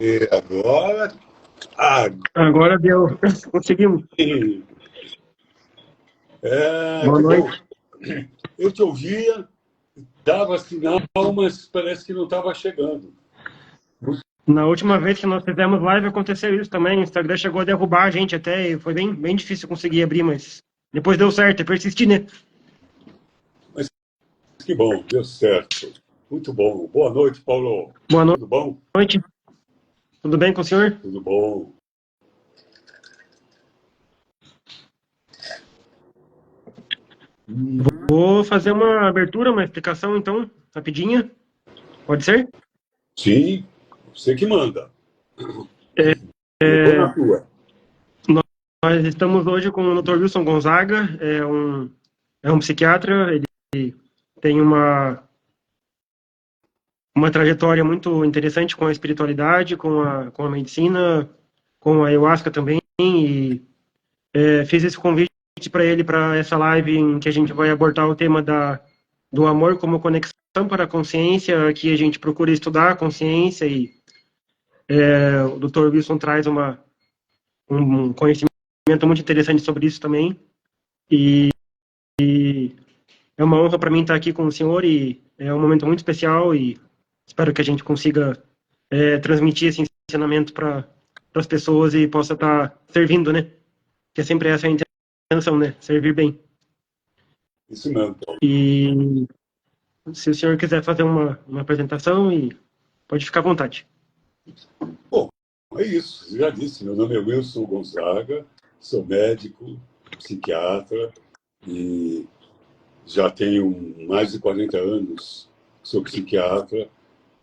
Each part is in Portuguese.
E agora, Agora deu. Conseguimos. Boa que bom. noite. Eu te ouvia, dava sinal, mas parece que não estava chegando. Na última vez que nós fizemos live aconteceu isso também. O Instagram chegou a derrubar a gente até e foi bem difícil conseguir abrir, mas depois deu certo. Eu persisti, né? Mas que bom, deu certo. Muito bom. Boa noite, Paulo. Boa Tudo bom? noite. Tudo bem com o senhor? Tudo bom. Vou fazer uma abertura, uma explicação, então, rapidinha. Pode ser? Sim, você que manda. É, Eu estou na tua. Nós estamos hoje com o Dr. Wilson Gonzaga, é um psiquiatra, ele tem uma trajetória muito interessante com a espiritualidade, com a medicina, com a ayahuasca também, e fiz esse convite para ele para essa live em que a gente vai abordar o tema do amor como conexão para a consciência, que a gente procura estudar a consciência e o Dr. Wilson traz um conhecimento muito interessante sobre isso também. E é uma honra para mim estar aqui com o senhor e é um momento muito especial e espero que a gente consiga transmitir esse ensinamento para as pessoas e possa estar servindo, né? Que é sempre essa a intenção, né? Servir bem. Isso mesmo, Paulo. E se o senhor quiser fazer uma apresentação, pode ficar à vontade. Bom, é isso. Você já disse, meu nome é Wilson Gonzaga, sou médico, psiquiatra e já tenho mais de 40 anos que sou psiquiatra.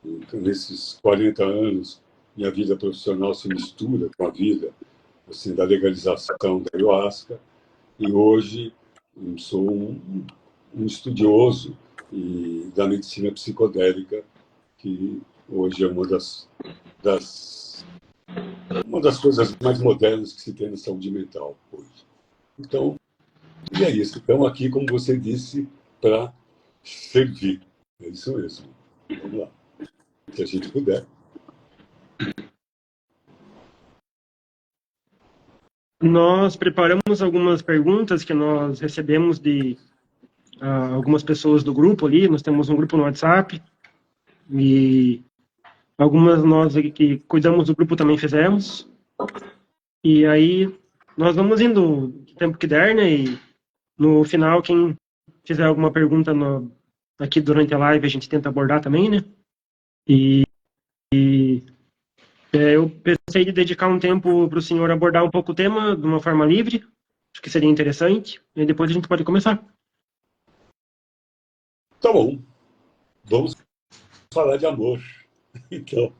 Então, nesses 40 anos, minha vida profissional se mistura com a vida assim, da legalização da ayahuasca. E hoje sou um estudioso da medicina psicodélica, que hoje é uma das coisas mais modernas que se tem na saúde mental hoje. Então, e é isso. Estamos aqui, como você disse, para servir. É isso mesmo. Vamos lá. Se a gente puder. Nós preparamos algumas perguntas que nós recebemos de algumas pessoas do grupo ali. Nós temos um grupo no WhatsApp e algumas nós que cuidamos do grupo também fizemos. E aí nós vamos indo o tempo que der, né? E no final, quem fizer alguma pergunta aqui durante a live, a gente tenta abordar também, né? E eu pensei de dedicar um tempo para o senhor abordar um pouco o tema de uma forma livre. Acho que seria interessante. E depois a gente pode começar. Tá bom. Vamos falar de amor. Então,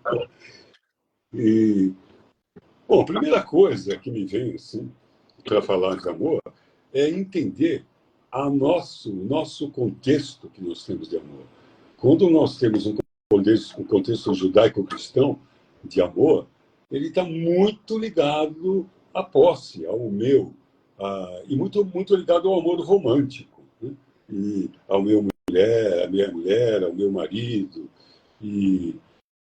bom, a primeira coisa que me vem assim, para falar de amor é entender o nosso contexto que nós temos de amor. Quando nós temos um contexto judaico-cristão de amor, ele está muito ligado à posse, ao meu, e muito ligado ao amor romântico, né? E ao meu mulher, à minha mulher, ao meu marido, e,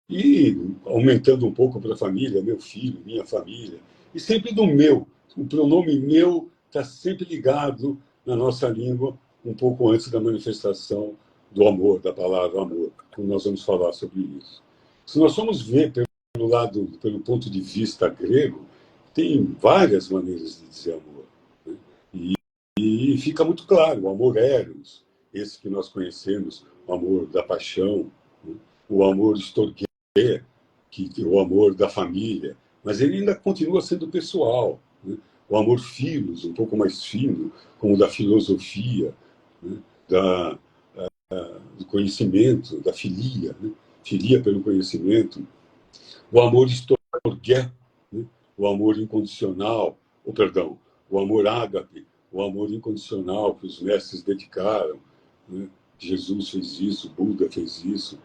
e aumentando um pouco para a família, meu filho, minha família, e sempre do meu. O pronome meu está sempre ligado na nossa língua, um pouco antes da manifestação do amor, da palavra amor, quando nós vamos falar sobre isso. Se nós formos ver pelo ponto de vista grego, tem várias maneiras de dizer amor, né? E fica muito claro, o amor eros, esse que nós conhecemos, o amor da paixão, né? O amor storge, que é o amor da família, mas ele ainda continua sendo pessoal, né? O amor filos, um pouco mais fino, como o da filosofia, né? Do conhecimento, da filia, né? Filia pelo conhecimento, o amor storge, né? O amor incondicional, o amor ágape, o amor incondicional que os mestres dedicaram, né? Jesus fez isso, Buda fez isso.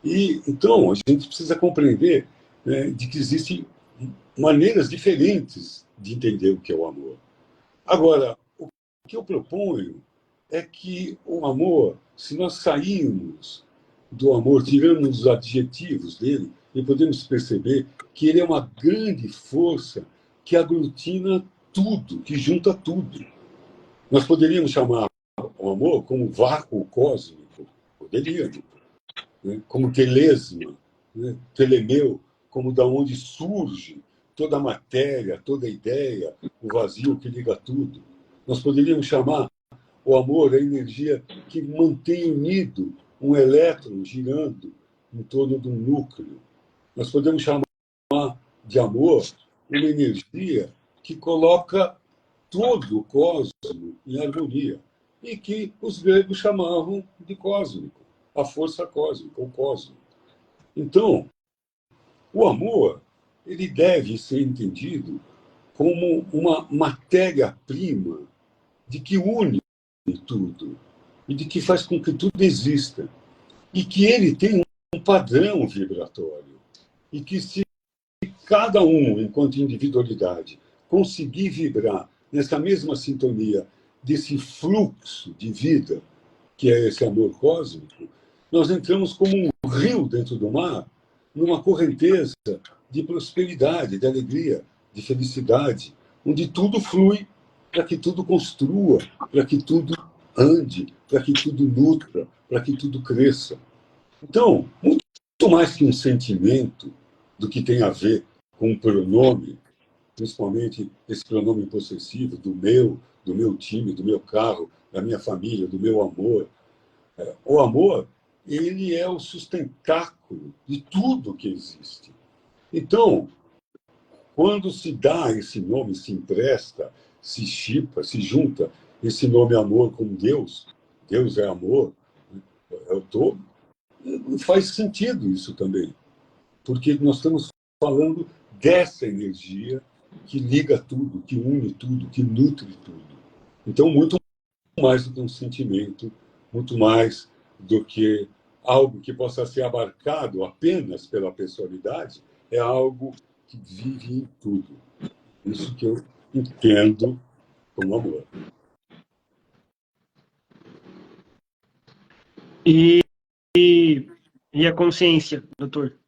E então a gente precisa compreender, né, de que existem maneiras diferentes de entender o que é o amor. Agora, o que eu proponho é que o amor, se nós sairmos do amor, tiramos os adjetivos dele, e podemos perceber que ele é uma grande força que aglutina tudo, que junta tudo. Nós poderíamos chamar o amor como vácuo cósmico, poderíamos, né? Como telesma, né? Telemeu, como da onde surge toda a matéria, toda a ideia, o vazio que liga tudo. Nós poderíamos chamar o amor a energia que mantém unido um elétron girando em torno de um núcleo. Nós podemos chamar de amor uma energia que coloca todo o cosmos em harmonia e que os gregos chamavam de cósmico, a força cósmica, o cosmos. Então, o amor, ele deve ser entendido como uma matéria-prima de que une tudo e de que faz com que tudo exista e que ele tem um padrão vibratório e que se cada um, enquanto individualidade, conseguir vibrar nessa mesma sintonia desse fluxo de vida que é esse amor cósmico, nós entramos como um rio dentro do mar, numa correnteza de prosperidade, de alegria, de felicidade, onde tudo flui para que tudo construa, para que tudo ande, para que tudo nutra, para que tudo cresça. Então, muito mais que um sentimento do que tem a ver com um pronome, principalmente esse pronome possessivo do meu time, do meu carro, da minha família, do meu amor. O amor, ele é o sustentáculo de tudo que existe. Então, quando se dá esse nome, se empresta, se chipa, se junta esse nome amor com Deus, Deus é amor, é o todo, faz sentido isso também, porque nós estamos falando dessa energia que liga tudo, que une tudo, que nutre tudo. Então, muito mais do que um sentimento, muito mais do que algo que possa ser abarcado apenas pela personalidade, é algo que vive em tudo. Isso que eu entendo como amor. E, e a consciência, doutor?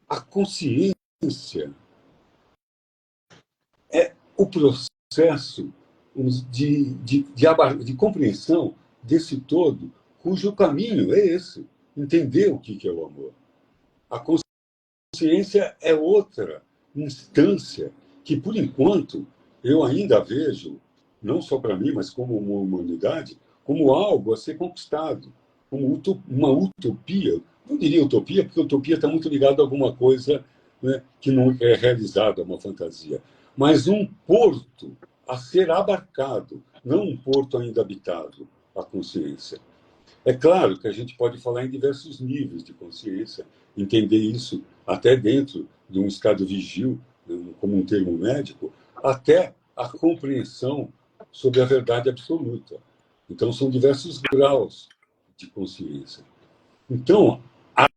A consciência é o processo de compreensão desse todo, cujo caminho é esse, entender o que é o amor. A consciência é outra instância que, por enquanto, eu ainda vejo, não só para mim, mas como uma humanidade, como algo a ser conquistado, como uma utopia. Não diria utopia, porque utopia está muito ligado a alguma coisa, né, que não é realizada, uma fantasia. Mas um porto a ser abarcado, não um porto ainda habitado, a consciência. É claro que a gente pode falar em diversos níveis de consciência, entender isso até dentro de um estado vigil, como um termo médico, até a compreensão sobre a verdade absoluta. Então, são diversos graus de consciência. Então, a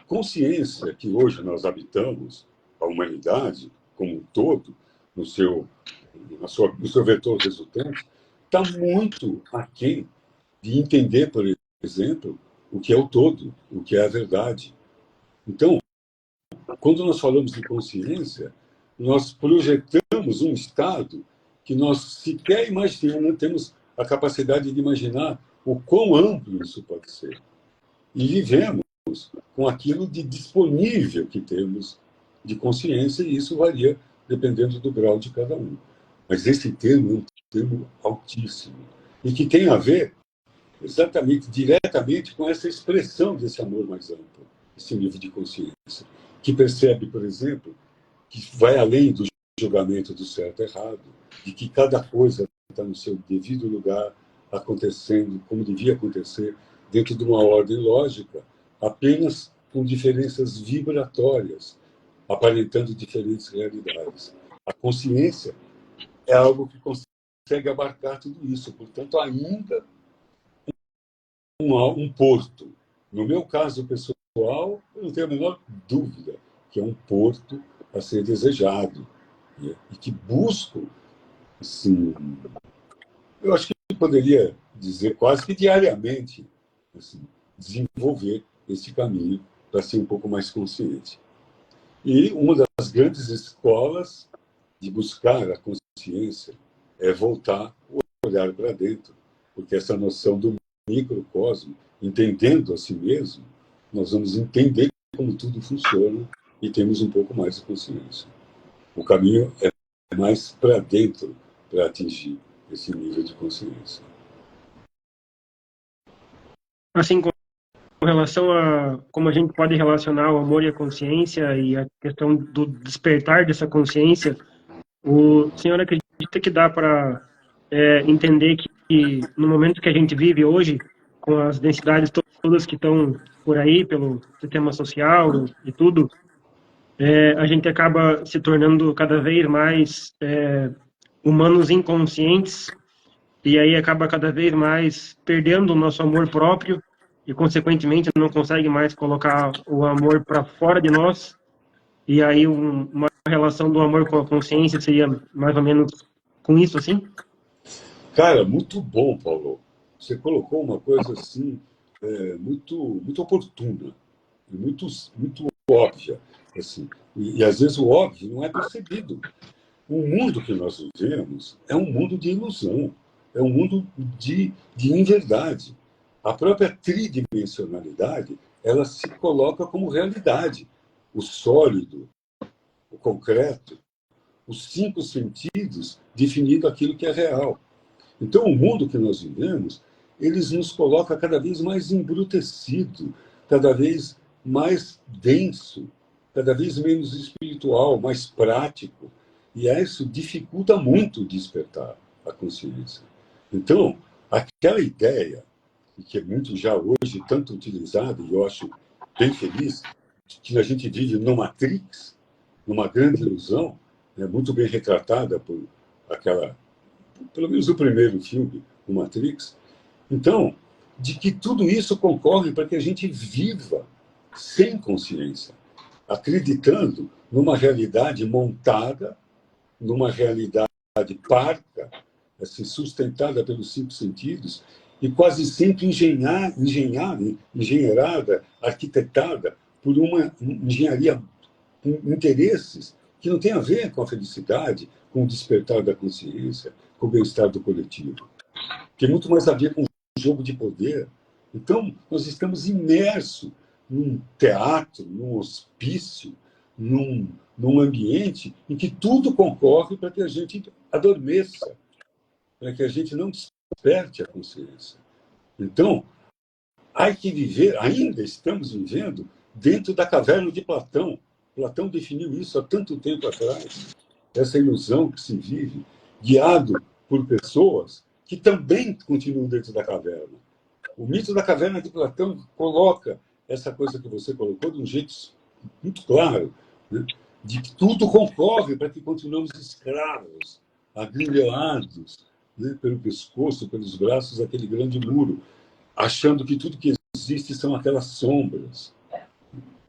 consciência que hoje nós habitamos, a humanidade como um todo, no seu vetor resultante, está muito aquém de entender, por exemplo, o que é o todo, o que é a verdade. Então, quando nós falamos de consciência, nós projetamos um estado que nós sequer imaginamos, não temos a capacidade de imaginar o quão amplo isso pode ser. E vivemos com aquilo de disponível que temos de consciência, e isso varia dependendo do grau de cada um. Mas esse termo é um termo altíssimo, e que tem a ver exatamente, diretamente com essa expressão desse amor mais amplo, esse nível de consciência, que percebe, por exemplo, que vai além do julgamento do certo e errado, de que cada coisa está no seu devido lugar, acontecendo como devia acontecer, dentro de uma ordem lógica, apenas com diferenças vibratórias, aparentando diferentes realidades. A consciência é algo que consegue abarcar tudo isso. Portanto, ainda um porto. No meu caso pessoal, eu não tenho a menor dúvida que é um porto a ser desejado, né? E que busco, assim, eu acho que poderia dizer quase que diariamente, assim, desenvolver esse caminho para ser um pouco mais consciente. E uma das grandes escolas de buscar a consciência é voltar o olhar para dentro, porque essa noção do microcosmo, entendendo a si mesmo, nós vamos entender como tudo funciona e temos um pouco mais de consciência. O caminho é mais para dentro para atingir esse nível de consciência. Assim, com relação a como a gente pode relacionar o amor e a consciência e a questão do despertar dessa consciência, o senhor acredita que dá para entender que no momento que a gente vive hoje, com as densidades todas que estão por aí, pelo sistema social e tudo, a gente acaba se tornando cada vez mais humanos inconscientes e aí acaba cada vez mais perdendo o nosso amor próprio e, consequentemente, não consegue mais colocar o amor para fora de nós. E aí uma relação do amor com a consciência seria mais ou menos com isso, assim? Cara, muito bom, Paulo. Você colocou uma coisa assim muito oportuna, muito óbvia, assim. E às vezes o óbvio não é percebido. O mundo que nós vivemos é um mundo de ilusão, é um mundo de inverdade. A própria tridimensionalidade, ela se coloca como realidade. O sólido, o concreto, os cinco sentidos definindo aquilo que é real. Então, o mundo que nós vivemos, eles nos coloca cada vez mais embrutecido, cada vez mais denso, cada vez menos espiritual, mais prático. E isso dificulta muito o despertar a consciência. Então, aquela ideia, que é muito já hoje tanto utilizada, e eu acho bem feliz, que a gente vive no Matrix, numa grande ilusão, né, muito bem retratada por aquela, pelo menos o primeiro filme, o Matrix. Então, de que tudo isso concorre para que a gente viva sem consciência, acreditando numa realidade montada, numa realidade parca, assim, sustentada pelos cinco sentidos, e quase sempre engenheirada, arquitetada por uma engenharia com interesses que não tem a ver com a felicidade, com o despertar da consciência, com o bem-estar do coletivo. Tem muito mais a ver com o jogo de poder. Então, nós estamos imersos num teatro, num hospício, num ambiente em que tudo concorre para que a gente adormeça, para que a gente não desperte a consciência. Então, há que viver, ainda estamos vivendo, dentro da caverna de Platão. Platão definiu isso há tanto tempo atrás, essa ilusão que se vive, guiado por pessoas que também continuam dentro da caverna. O mito da caverna de Platão coloca essa coisa que você colocou de um jeito muito claro, né? De que tudo concorre para que continuemos escravos, agrilhoados, né, pelo pescoço, pelos braços daquele grande muro, achando que tudo que existe são aquelas sombras,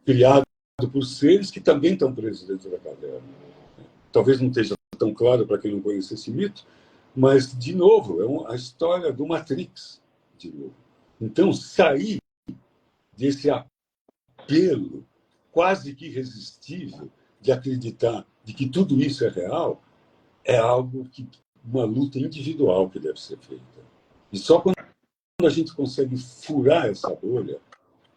criadas por seres que também estão presos dentro da caverna. Talvez não esteja tão claro para quem não conhece esse mito, mas, de novo, é a história do Matrix, de novo. Então, sair desse apelo quase que irresistível de acreditar de que tudo isso é real, é algo que uma luta individual que deve ser feita. E só quando a gente consegue furar essa bolha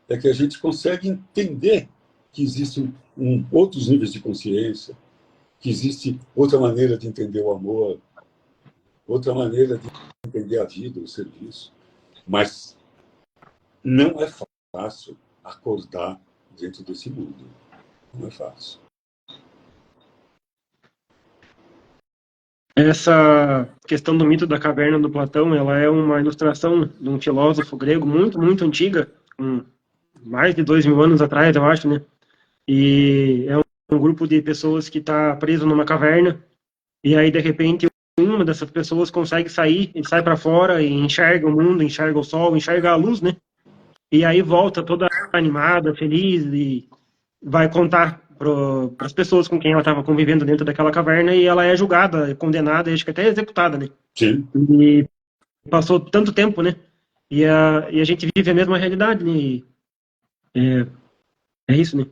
é que a gente consegue entender que existem outros níveis de consciência, que existe outra maneira de entender o amor, outra maneira de entender a vida, o serviço. Mas não é fácil acordar dentro desse mundo. Não é fácil. Essa questão do mito da caverna do Platão, ela é uma ilustração de um filósofo grego muito, muito antiga, mais de 2000 anos atrás, eu acho, né? E é um grupo de pessoas que está preso numa caverna, e aí, de repente, uma dessas pessoas consegue sair, ele sai para fora e enxerga o mundo, enxerga o sol, enxerga a luz, né? E aí volta toda animada, feliz e vai contar para as pessoas com quem ela estava convivendo dentro daquela caverna e ela é julgada, condenada e acho que até executada, né? Sim. E passou tanto tempo, né? E a gente vive a mesma realidade, né? E é isso, né?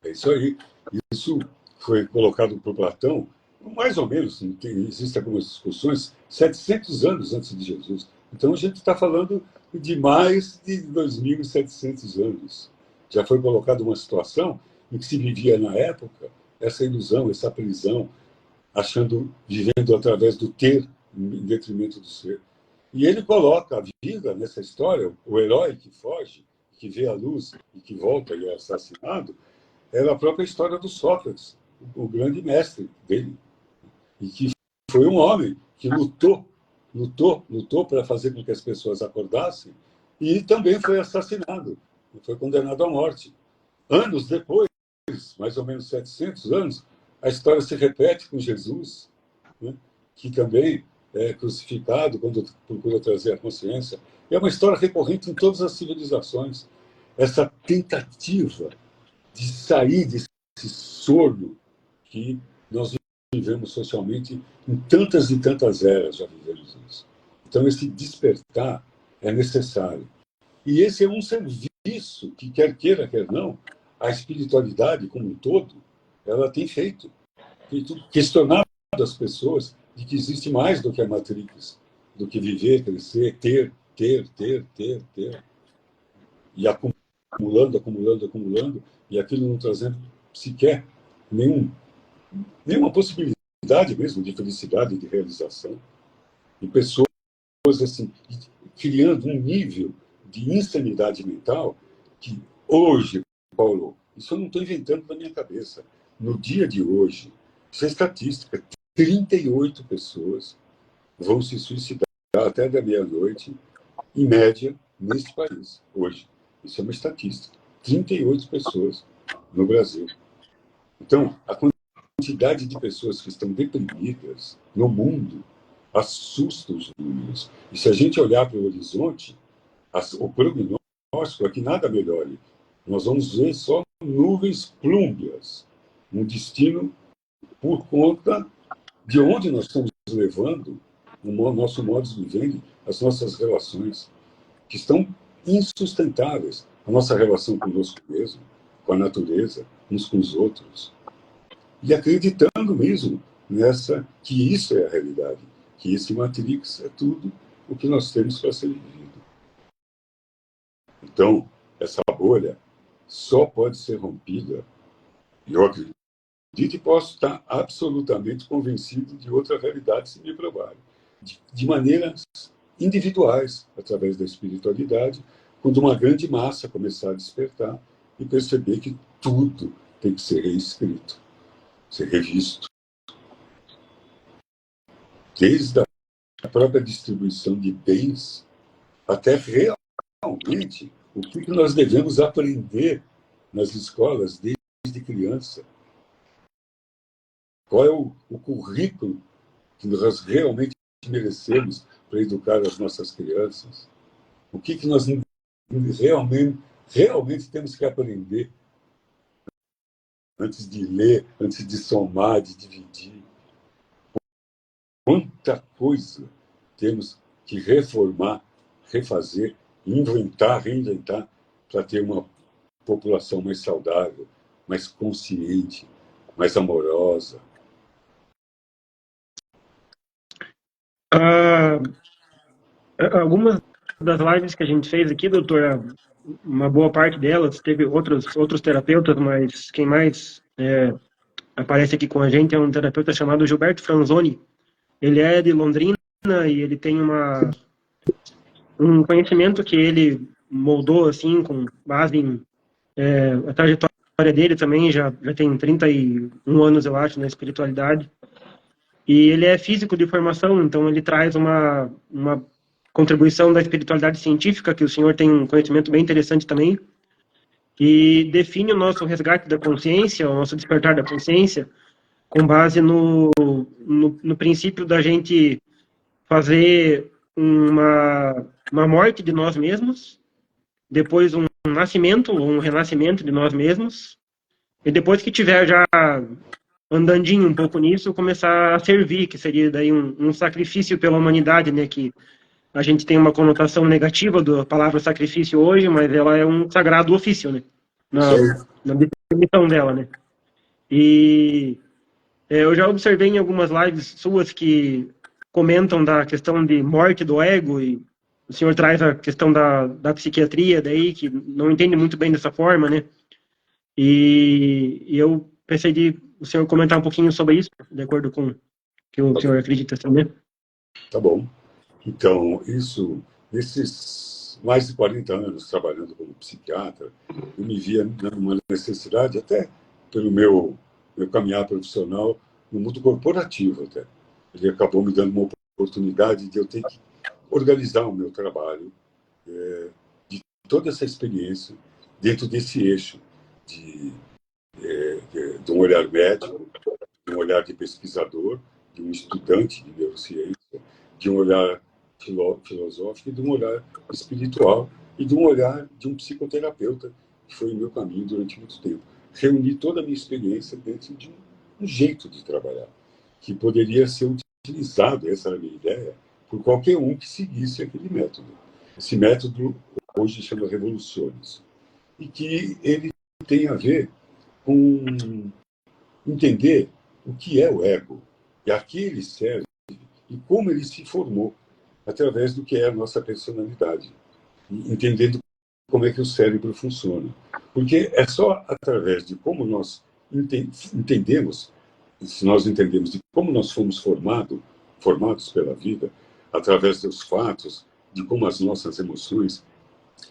É isso aí. Isso foi colocado por Platão, mais ou menos, existem algumas discussões, 700 anos antes de Jesus. Então a gente está falando de mais de 2.700 anos. Já foi colocada uma situação em que se vivia na época essa ilusão, essa prisão, vivendo através do ter em detrimento do ser. E ele coloca a vida nessa história, o herói que foge, que vê a luz e que volta e é assassinado, era a própria história do Sócrates, o grande mestre dele, e que foi um homem que lutou para fazer com que as pessoas acordassem e também foi assassinado, foi condenado à morte. Anos depois, mais ou menos 700 anos, a história se repete com Jesus, né, que também é crucificado quando procura trazer a consciência. É uma história recorrente em todas as civilizações. Essa tentativa de sair desse sono que nós vivemos socialmente em tantas e tantas eras, já vivemos isso. Então, esse despertar é necessário. E esse é um serviço que, quer queira, quer não, a espiritualidade como um todo, ela tem feito questionado as pessoas de que existe mais do que a Matrix, do que viver, crescer, ter. E acumulando, e aquilo não trazendo sequer nenhuma possibilidade mesmo de felicidade, de realização. E pessoas assim, criando um nível de insanidade mental que hoje, Paulo, isso eu não estou inventando na minha cabeça. No dia de hoje, isso é estatística, 38 pessoas vão se suicidar até da meia-noite, em média, neste país, hoje. Isso é uma estatística. 38 pessoas no Brasil. Então, a quantidade de pessoas que estão deprimidas no mundo assusta os números. E se a gente olhar para o horizonte, o prognóstico é que nada melhore. Nós vamos ver só nuvens plúmbias, um destino por conta de onde nós estamos levando o nosso modo de viver, as nossas relações, que estão insustentáveis. A nossa relação conosco mesmo, com a natureza, uns com os outros. E acreditando mesmo que isso é a realidade, que esse Matrix é tudo o que nós temos para ser vivido. Então, essa bolha só pode ser rompida, e eu acredito e posso estar absolutamente convencido de outra realidade se me provarem, de maneiras individuais, através da espiritualidade, quando uma grande massa começar a despertar e perceber que tudo tem que ser reescrito, ser revisto. Desde a própria distribuição de bens até realmente o que nós devemos aprender nas escolas desde criança. Qual é o currículo que nós realmente merecemos para educar as nossas crianças? O que nós realmente temos que aprender antes de ler, antes de somar, de dividir? Quanta coisa temos que reformar, refazer, reinventar, para ter uma população mais saudável, mais consciente, mais amorosa. Algumas das lives que a gente fez aqui, doutora, uma boa parte delas, teve outros terapeutas, mas quem mais aparece aqui com a gente é um terapeuta chamado Gilberto Franzoni. Ele é de Londrina e ele tem um conhecimento que ele moldou assim com base em a trajetória dele também, já tem 31 anos, eu acho, na espiritualidade. E ele é físico de formação, então ele traz uma contribuição da espiritualidade científica, que o senhor tem um conhecimento bem interessante também, e define o nosso resgate da consciência, o nosso despertar da consciência, com base no princípio da gente fazer uma morte de nós mesmos, depois um nascimento ou um renascimento de nós mesmos, e depois que tiver já andandinho um pouco nisso, começar a servir, que seria daí um sacrifício pela humanidade, né, que a gente tem uma conotação negativa da palavra sacrifício hoje, mas ela é um sagrado ofício, né, na definição dela, né. E eu já observei em algumas lives suas que comentam da questão de morte do ego, e o senhor traz a questão da psiquiatria daí, que não entende muito bem dessa forma, né? E eu pensei de o senhor comentar um pouquinho sobre isso, de acordo com o que o senhor acredita também. Tá bom. Então, nesses mais de 40 anos trabalhando como psiquiatra, eu me via numa necessidade, até pelo meu caminhar profissional, no mundo corporativo até. Ele acabou me dando uma oportunidade de eu ter que organizar o meu trabalho, de toda essa experiência, dentro desse eixo de um olhar médico, de um olhar de pesquisador, de um estudante de neurociência, de um olhar filosófico e de um olhar espiritual e de um olhar de um psicoterapeuta, que foi o meu caminho durante muito tempo. Reuni toda a minha experiência dentro de um jeito de trabalhar, que poderia ser utilizado, essa era a minha ideia, por qualquer um que seguisse aquele método. Esse método hoje chama Revoluciones, e que ele tem a ver com entender o que é o ego, e a que ele serve, e como ele se formou através do que é a nossa personalidade, entendendo como é que o cérebro funciona. Porque é só através de como nós entendemos, se nós entendemos de como nós fomos formados pela vida, através dos fatos, de como as nossas emoções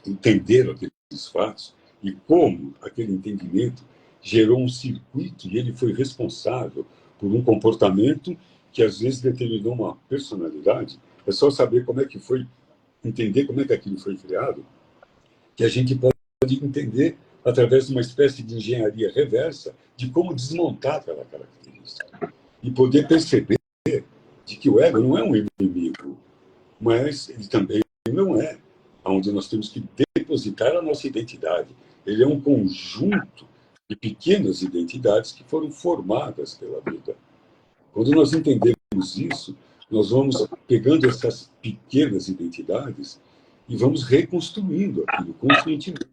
entenderam aqueles fatos e como aquele entendimento gerou um circuito e ele foi responsável por um comportamento que às vezes determinou uma personalidade. É só saber como é que foi, entender como é que aquilo foi criado, que a gente pode entender através de uma espécie de engenharia reversa de como desmontar aquela característica e poder perceber de que o ego não é um inimigo, mas ele também não é onde nós temos que depositar a nossa identidade. Ele é um conjunto de pequenas identidades que foram formadas pela vida. Quando nós entendemos isso, nós vamos pegando essas pequenas identidades e vamos reconstruindo aquilo conscientemente,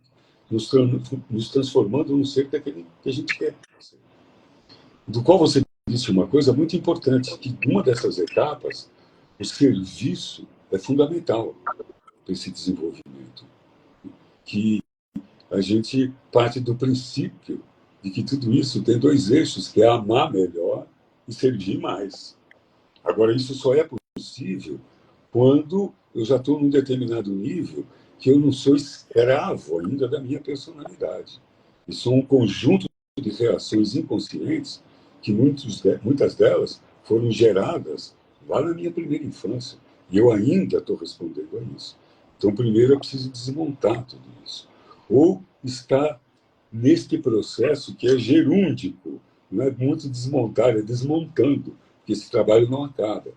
nos transformando no ser que a gente quer ser. Do qual você disse uma coisa muito importante, que uma dessas etapas, o serviço é fundamental para esse desenvolvimento. Que a gente parte do princípio de que tudo isso tem dois eixos, que é amar melhor e servir mais. Agora, isso só é possível quando eu já estou num determinado nível que eu não sou escravo ainda da minha personalidade. E sou um conjunto de reações inconscientes que muitas delas foram geradas lá na minha primeira infância. E eu ainda estou respondendo a isso. Então, primeiro, eu preciso desmontar tudo isso. Ou estar neste processo que é gerúndico. Não é muito desmontar, é desmontando, porque esse trabalho não acaba.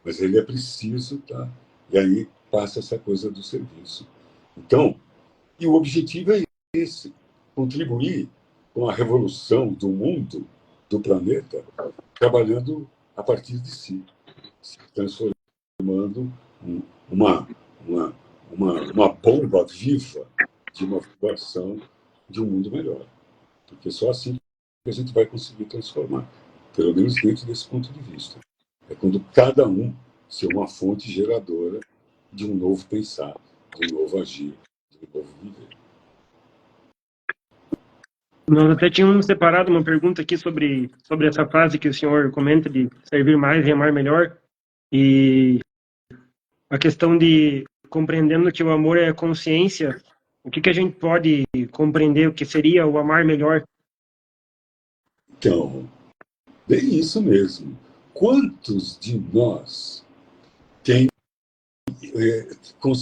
Mas ele é preciso, tá? E aí passa essa coisa do serviço. Então, e o objetivo é esse, contribuir com a revolução do mundo, do planeta, trabalhando a partir de si, se transformando uma bomba viva de uma vibração de um mundo melhor. Porque só assim que a gente vai conseguir transformar, pelo menos dentro desse ponto de vista. É quando cada um ser uma fonte geradora de um novo pensar, de um novo agir, de um novo viver. Nós até tínhamos separado uma pergunta aqui sobre essa frase que o senhor comenta de servir mais e amar melhor, e a questão de compreendendo que o amor é consciência, o que a gente pode compreender o que seria o amar melhor? Então, bem isso mesmo. Quantos de nós têm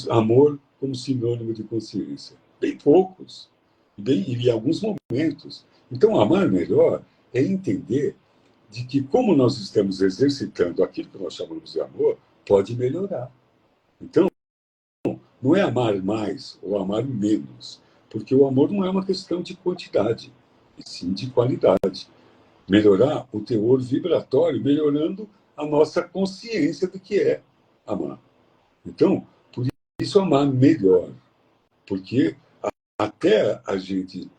amor como sinônimo de consciência? Bem poucos. E em alguns momentos. Então, amar melhor é entender de que, como nós estamos exercitando aquilo que nós chamamos de amor, pode melhorar. Então, não é amar mais ou amar menos, porque o amor não é uma questão de quantidade, e sim de qualidade. Melhorar o teor vibratório, melhorando a nossa consciência do que é amar. Então, por isso amar melhor, porque até a gente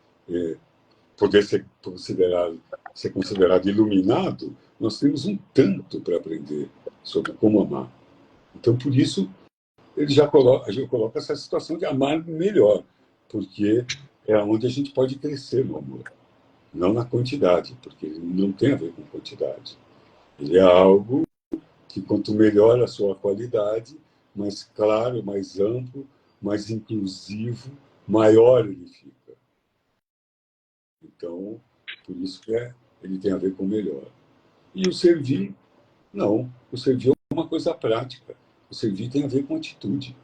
poder ser considerado iluminado, nós temos um tanto para aprender sobre como amar. Então, por isso, a gente coloca essa situação de amar melhor, porque é onde a gente pode crescer no amor, não na quantidade, porque ele não tem a ver com quantidade. Ele é algo que, quanto melhor a sua qualidade, mais claro, mais amplo, mais inclusivo, maior ele fica. Então, por isso que ele tem a ver com melhor. E o servir, não. O servir é uma coisa prática. O servir tem a ver com atitude.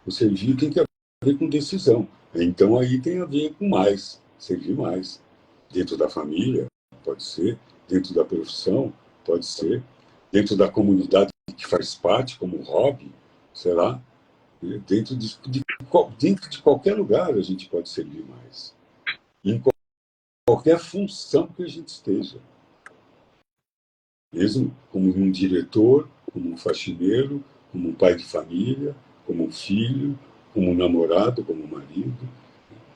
O servir tem que ver com decisão. Então, aí tem a ver com mais, servir mais. Dentro da família, pode ser. Dentro da profissão, pode ser. Dentro da comunidade que faz parte, como hobby, sei lá. Dentro de qualquer lugar a gente pode servir mais. Em qualquer função que a gente esteja. Mesmo como um diretor, como um faxineiro, como um pai de família, como um filho, como um namorado, como um marido.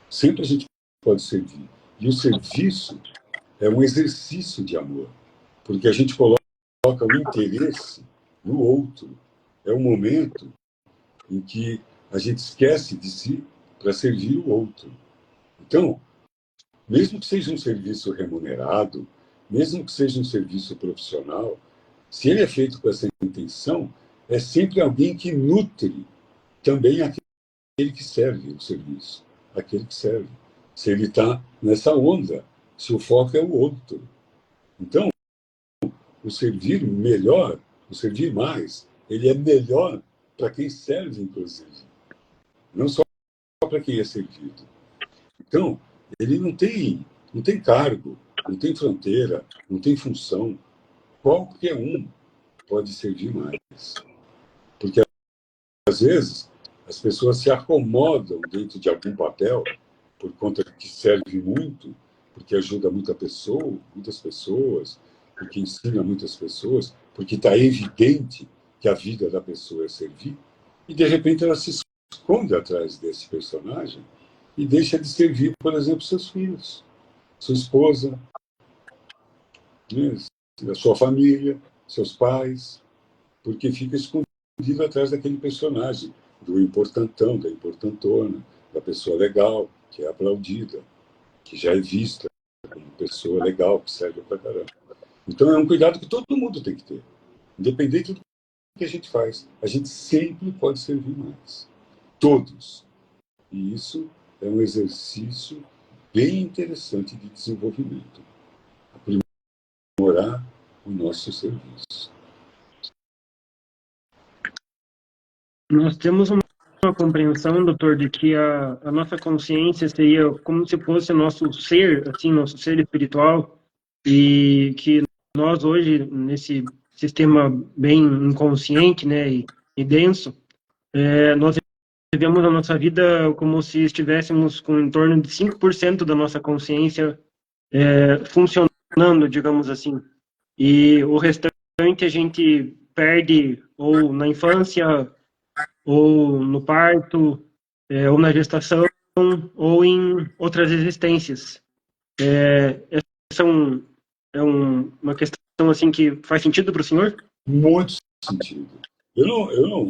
Sempre a gente pode servir. E o serviço é um exercício de amor, porque a gente coloca o interesse no outro. É um momento em que a gente esquece de si para servir o outro. Então, mesmo que seja um serviço remunerado, mesmo que seja um serviço profissional, se ele é feito com essa intenção, é sempre alguém que nutre também aquele que serve o serviço, aquele que serve. Se ele está nessa onda, se o foco é o outro. Então, o servir melhor, o servir mais, ele é melhor para quem serve, inclusive. Não só para quem é servido. Então, ele não tem cargo, não tem fronteira, não tem função. Qualquer um pode servir mais. Porque, às vezes, as pessoas se acomodam dentro de algum papel por conta de que serve muito, porque ajuda muitas pessoas, porque ensina muitas pessoas, porque está evidente que a vida da pessoa é servir, e, de repente, ela se esconde atrás desse personagem e deixa de servir, por exemplo, seus filhos, sua esposa, né, a sua família, seus pais, porque fica escondido atrás daquele personagem, do importantão, da importantona, da pessoa legal, que é aplaudida, que já é vista como pessoa legal, que serve pra caramba. Então é um cuidado que todo mundo tem que ter, independente do que a gente faz. A gente sempre pode servir mais. Todos. E isso é um exercício bem interessante de desenvolvimento. Aprimorar o nosso serviço. Nós temos uma compreensão, doutor, de que a nossa consciência seria como se fosse nosso ser, assim, nosso ser espiritual, e que nós hoje, nesse sistema bem inconsciente, né, e denso, nós vivemos a nossa vida como se estivéssemos com em torno de 5% da nossa consciência funcionando, digamos assim. E o restante a gente perde ou na infância, ou no parto, ou na gestação, ou em outras existências. Essa uma questão assim que faz sentido para o senhor? Muito sentido. Eu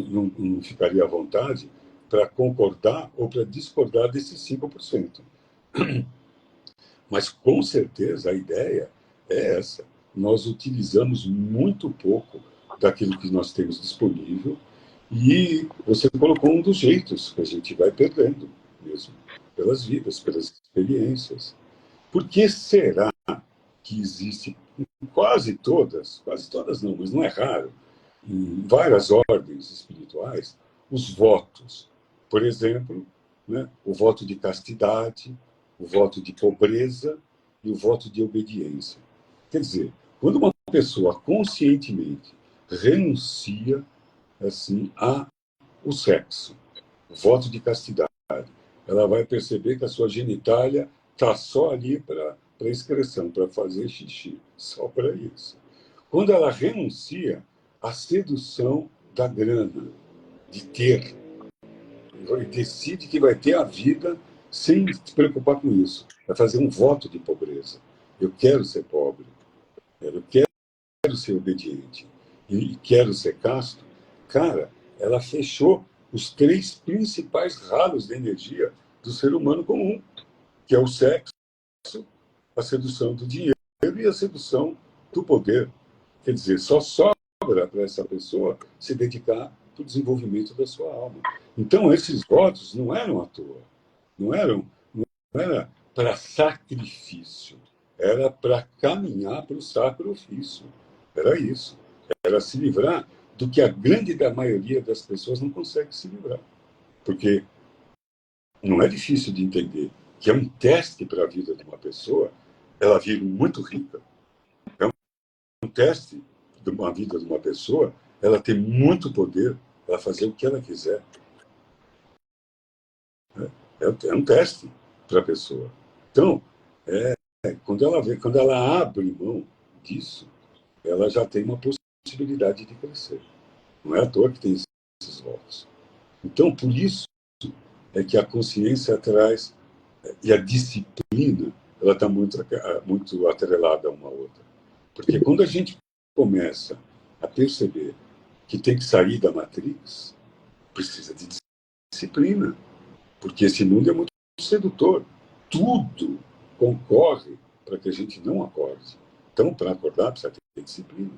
não ficaria à vontade para concordar ou para discordar desses 5%. Mas, com certeza, a ideia é essa. Nós utilizamos muito pouco daquilo que nós temos disponível e você colocou um dos jeitos que a gente vai perdendo mesmo, pelas vidas, pelas experiências. Por que será que existe quase todas não, mas não é raro, em várias ordens espirituais, os votos? Por exemplo, né, o voto de castidade, o voto de pobreza e o voto de obediência. Quer dizer, quando uma pessoa conscientemente renuncia assim ao sexo, o voto de castidade, ela vai perceber que a sua genitália está só ali para excreção, para fazer xixi, só para isso. Quando ela renuncia à sedução da grana, de ter, e decide que vai ter a vida sem se preocupar com isso, vai fazer um voto de pobreza. Eu quero ser pobre, eu quero ser obediente e quero ser casto. Cara, ela fechou os 3 principais ralos de energia do ser humano comum, que é o sexo, a sedução do dinheiro e a sedução do poder. Quer dizer, só sobra para essa pessoa se dedicar para o desenvolvimento da sua alma. Então, esses votos não eram à toa, não era para sacrifício, era para caminhar para o sacro ofício. Era isso. Era se livrar do que a grande da maioria das pessoas não consegue se livrar. Porque não é difícil de entender que é um teste para a vida de uma pessoa ela vir muito rica. É um teste de uma vida de uma pessoa ela ter muito poder, ela fazer o que ela quiser. É um teste para a pessoa. Então, quando ela abre mão disso, ela já tem uma possibilidade de crescer. Não é à toa que tem esses votos. Então, por isso é que a consciência traz, e a disciplina, ela está muito atrelada a uma outra. Porque quando a gente começa a perceber que tem que sair da Matrix, precisa de disciplina. Porque esse mundo é muito sedutor. Tudo concorre para que a gente não acorde. Então, para acordar, precisa ter disciplina.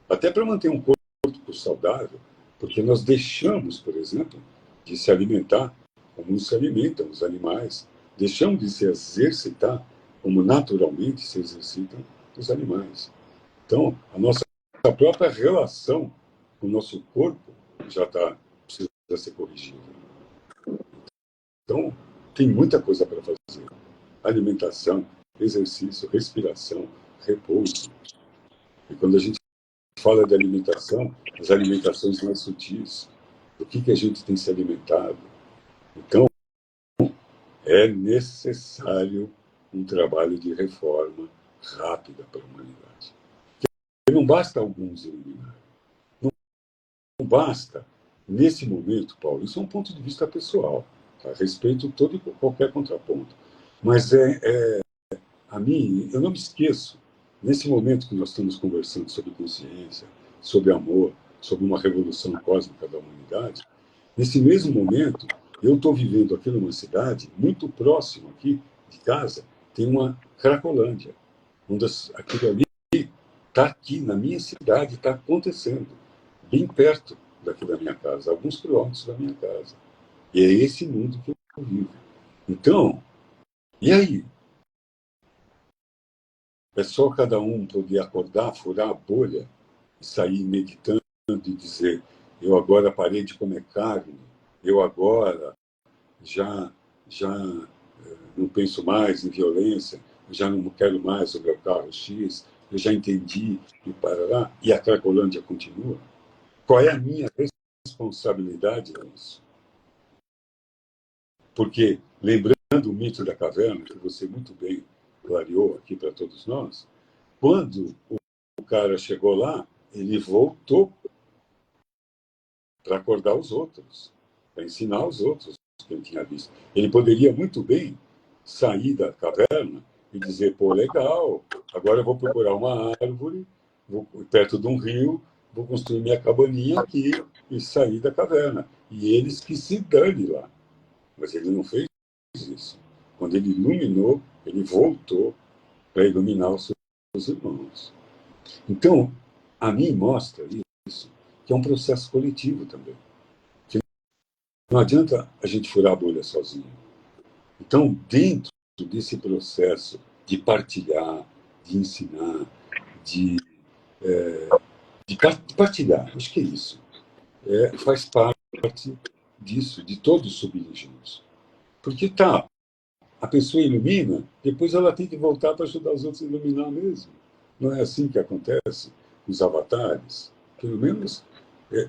Até para manter um corpo saudável, porque nós deixamos, por exemplo, de se alimentar como se alimentam os animais. Deixamos de se exercitar como naturalmente se exercitam os animais. Então, a nossa própria relação com o nosso corpo já precisa ser corrigida. Então, tem muita coisa para fazer. Alimentação, exercício, respiração, repouso. E quando a gente fala de alimentação, as alimentações mais sutis, do que a gente tem se alimentado. Então, é necessário um trabalho de reforma rápida para a humanidade. E não basta alguns iluminar. Não basta, nesse momento, Paulo, isso é um ponto de vista pessoal, tá? Respeito todo e qualquer contraponto. Mas a mim, eu não me esqueço, nesse momento que nós estamos conversando sobre consciência, sobre amor, sobre uma revolução cósmica da humanidade, nesse mesmo momento, eu estou vivendo aqui numa cidade, muito próximo aqui de casa, tem uma Cracolândia. Aquilo ali está aqui, na minha cidade, está acontecendo, bem perto daqui da minha casa, alguns quilômetros da minha casa. E é esse mundo que eu vivo. Então, e aí? É só cada um poder acordar, furar a bolha e sair meditando e dizer: eu agora parei de comer carne, eu agora já não penso mais em violência, eu já não quero mais o meu carro X, eu já entendi e parará, e a Cracolândia continua. Qual é a minha responsabilidade nisso? Porque, lembrando o mito da caverna, que você muito bem clareou aqui para todos nós, quando o cara chegou lá, ele voltou para acordar os outros, para ensinar os outros que ele tinha visto. Ele poderia muito bem sair da caverna e dizer: pô, legal, agora eu vou procurar uma árvore, vou perto de um rio, vou construir minha cabaninha aqui e sair da caverna. E eles que se dane lá. Mas ele não fez isso. Quando ele iluminou, ele voltou para iluminar os seus irmãos. Então, a mim mostra isso, que é um processo coletivo também. Que não adianta a gente furar a bolha sozinho. Então, dentro desse processo de partilhar, de ensinar, de partilhar, acho que é isso. Faz parte disso, de todos subirem juntos. Porque a pessoa ilumina, depois ela tem que voltar para ajudar os outros a iluminar mesmo. Não é assim que acontece os avatares? Pelo menos,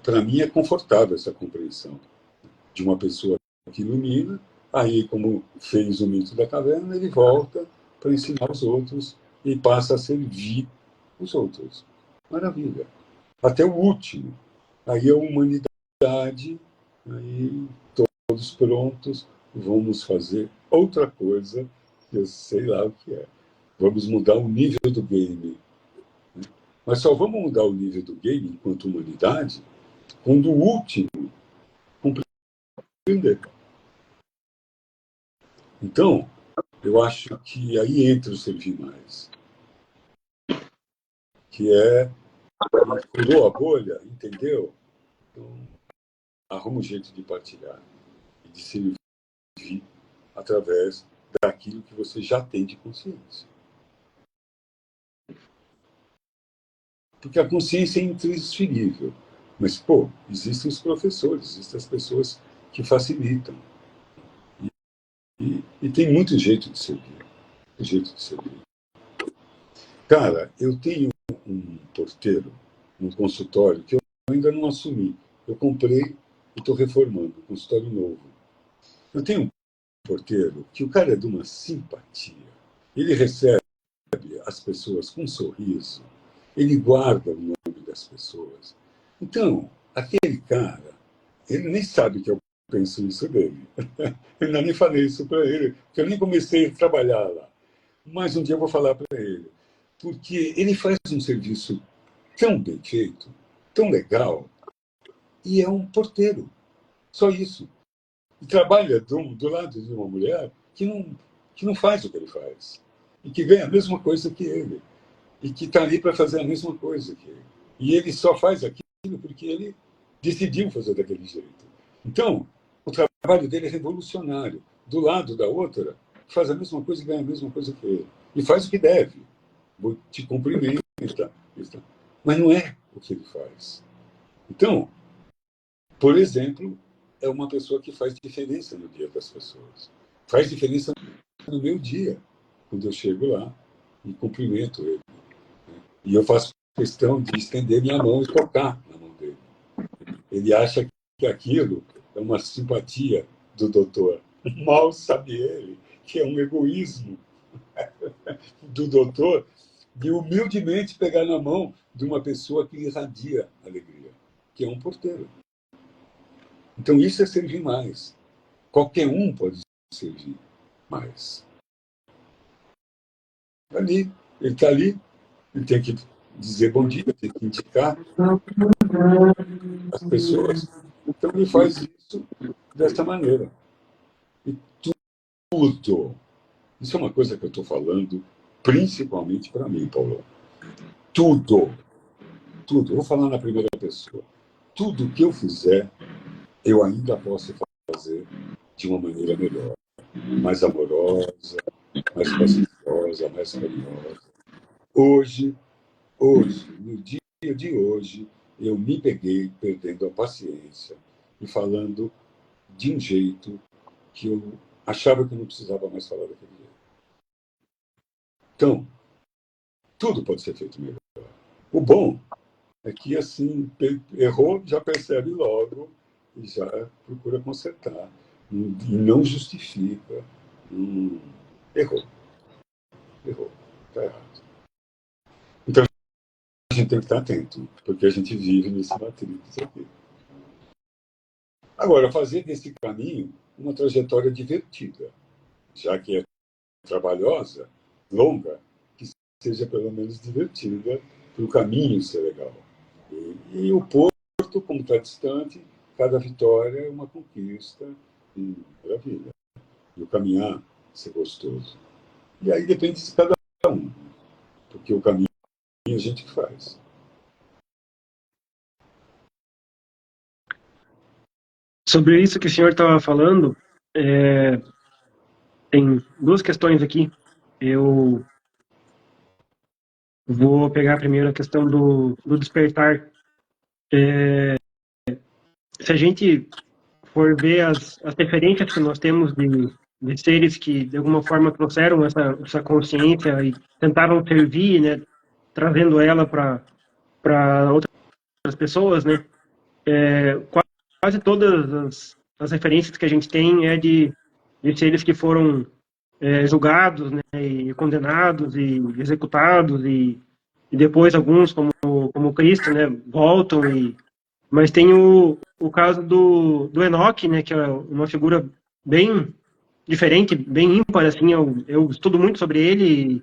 para mim, é confortável essa compreensão de uma pessoa que ilumina, aí, como fez o mito da caverna, ele volta para ensinar os outros e passa a servir os outros. Maravilha. Até o último. Aí a humanidade, aí todos prontos, vamos fazer outra coisa, que eu sei lá o que é. Vamos mudar o nível do game. Mas só vamos mudar o nível do game enquanto humanidade quando o último compreender. Então, eu acho que aí entra o servir mais. Que é, furou a bolha, entendeu? Então, arruma um jeito de partilhar e de servir através daquilo que você já tem de consciência. Porque a consciência é intransferível. Mas, pô, existem os professores, existem as pessoas que facilitam. E tem muito jeito de servir. Jeito de servir. Cara, eu tenho um porteiro num consultório que eu ainda não assumi. Eu comprei e estou reformando, um consultório novo. Eu tenho um porteiro que o cara é de uma simpatia. Ele recebe as pessoas com um sorriso. Ele guarda o nome das pessoas. Então, aquele cara, ele nem sabe que eu penso isso dele. Eu ainda nem falei isso para ele, porque eu nem comecei a trabalhar lá. Mas um dia eu vou falar para ele. Porque ele faz um serviço tão bem feito, tão legal, e é um porteiro. Só isso. E trabalha do lado de uma mulher que não faz o que ele faz. E que ganha a mesma coisa que ele. E que está ali para fazer a mesma coisa que ele. E ele só faz aquilo porque ele decidiu fazer daquele jeito. Então, o trabalho dele é revolucionário. Do lado da outra, faz a mesma coisa e ganha a mesma coisa que ele. E faz o que deve. Te cumprimenta. Mas não é o que ele faz. Então, por exemplo, é uma pessoa que faz diferença no dia das pessoas. Faz diferença no meu dia, quando eu chego lá e cumprimento ele. E eu faço questão de estender minha mão e tocar na mão dele. Ele acha que aquilo é uma simpatia do doutor. Mal sabe ele que é um egoísmo do doutor de humildemente pegar na mão de uma pessoa que irradia alegria, que é um porteiro. Então isso é servir mais. Qualquer um pode servir mais. Ali, ele está ali, ele tem que dizer bom dia, tem que indicar as pessoas. Então ele faz isso dessa maneira. E tudo. Isso é uma coisa que eu estou falando principalmente para mim, Paulo. Tudo. Tudo. Eu vou falar na primeira pessoa. Tudo que eu fizer, eu ainda posso fazer de uma maneira melhor. Mais amorosa, mais pacífica, mais carinhosa. Hoje, no dia de hoje, eu me peguei perdendo a paciência e falando de um jeito que eu achava que não precisava mais falar daquele jeito. Então, tudo pode ser feito melhor. O bom é que, assim, errou, já percebe logo e já procura consertar. E não justifica. Errou. Está errado. Então, a gente tem que estar atento, porque a gente vive nesse matrix aqui. Agora, fazer desse caminho uma trajetória divertida, já que é trabalhosa, longa, que seja pelo menos divertida, para o caminho ser legal. E o porto, como está distante, cada vitória é uma conquista, e maravilha. E o caminhar ser gostoso. E aí depende de cada um, porque o caminho a gente faz. Sobre isso que o senhor estava falando, tem duas questões aqui. Eu vou pegar primeiro a questão do despertar. Se a gente for ver as referências que nós temos de seres que, de alguma forma, trouxeram essa consciência e tentaram servir, né, trazendo ela para outras pessoas, né? Quase todas as referências que a gente tem é de seres que foram julgados, né, e condenados e executados e depois alguns como Cristo, né, voltam mas tem o caso do Enoque, né, que é uma figura bem diferente, bem ímpar, assim, eu estudo muito sobre ele,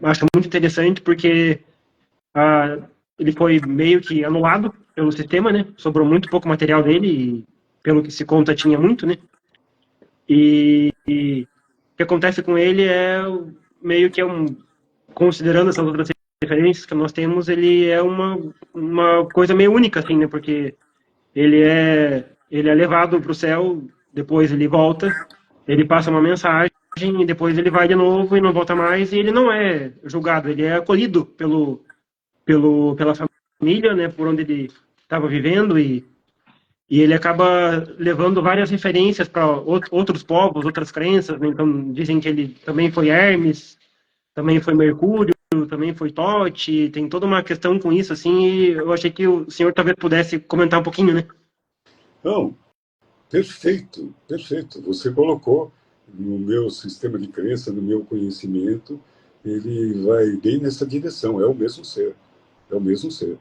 acho muito interessante porque ah, ele foi meio que anulado pelo sistema, né, sobrou muito pouco material dele e pelo que se conta tinha muito, né, e o que acontece com ele é meio que considerando essas outras referências que nós temos, ele é uma coisa meio única, assim, né, porque ele é levado para o céu, depois ele volta, ele passa uma mensagem e depois ele vai de novo e não volta mais e ele não é julgado, ele é acolhido pela família, né, por onde ele estava vivendo e ele acaba levando várias referências para outros povos, outras crenças, né? Então dizem que ele também foi Hermes, também foi Mercúrio, também foi Tote, tem toda uma questão com isso, assim, e eu achei que o senhor talvez pudesse comentar um pouquinho, né? Não, perfeito, perfeito. Você colocou no meu sistema de crença, no meu conhecimento, ele vai bem nessa direção. É o mesmo ser. É o mesmo ser.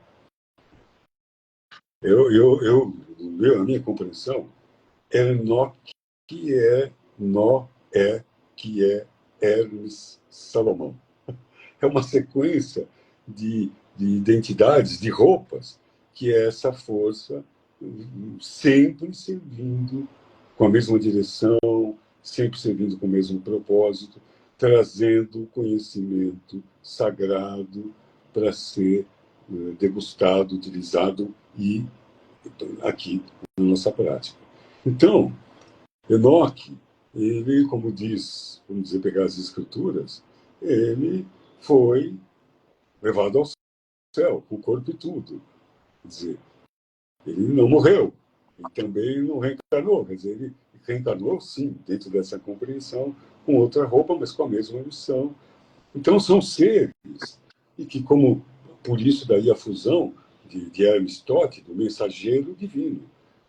A minha compreensão, Enoque é Noé, que é Hermes Salomão. É uma sequência de identidades, de roupas, que é essa força sempre servindo com a mesma direção, sempre servindo com o mesmo propósito, trazendo conhecimento sagrado para ser degustado, utilizado e aqui na nossa prática. Então, Enoque, ele, como diz, vamos dizer, pegar as escrituras, ele foi levado ao céu, com o corpo e tudo. Quer dizer, ele não morreu, ele também não reencarnou, quer dizer, ele reencarnou, sim, dentro dessa compreensão, com outra roupa, mas com a mesma missão. Então, são seres, e que, como por isso daí a fusão de Hermes Tote, do mensageiro divino,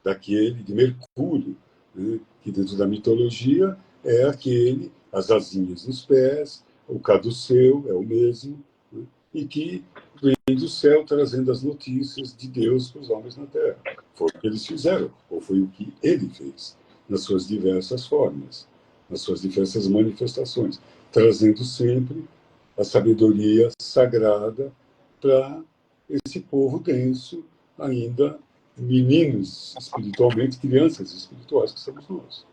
daquele de Mercúrio, né, que dentro da mitologia é aquele, as asinhas nos pés, o caduceu é o mesmo, né, e que vem do céu trazendo as notícias de Deus para os homens na Terra. Foi o que eles fizeram, ou foi o que ele fez, nas suas diversas formas, nas suas diversas manifestações, trazendo sempre a sabedoria sagrada para esse povo denso, ainda meninos espiritualmente, crianças espirituais que somos nós.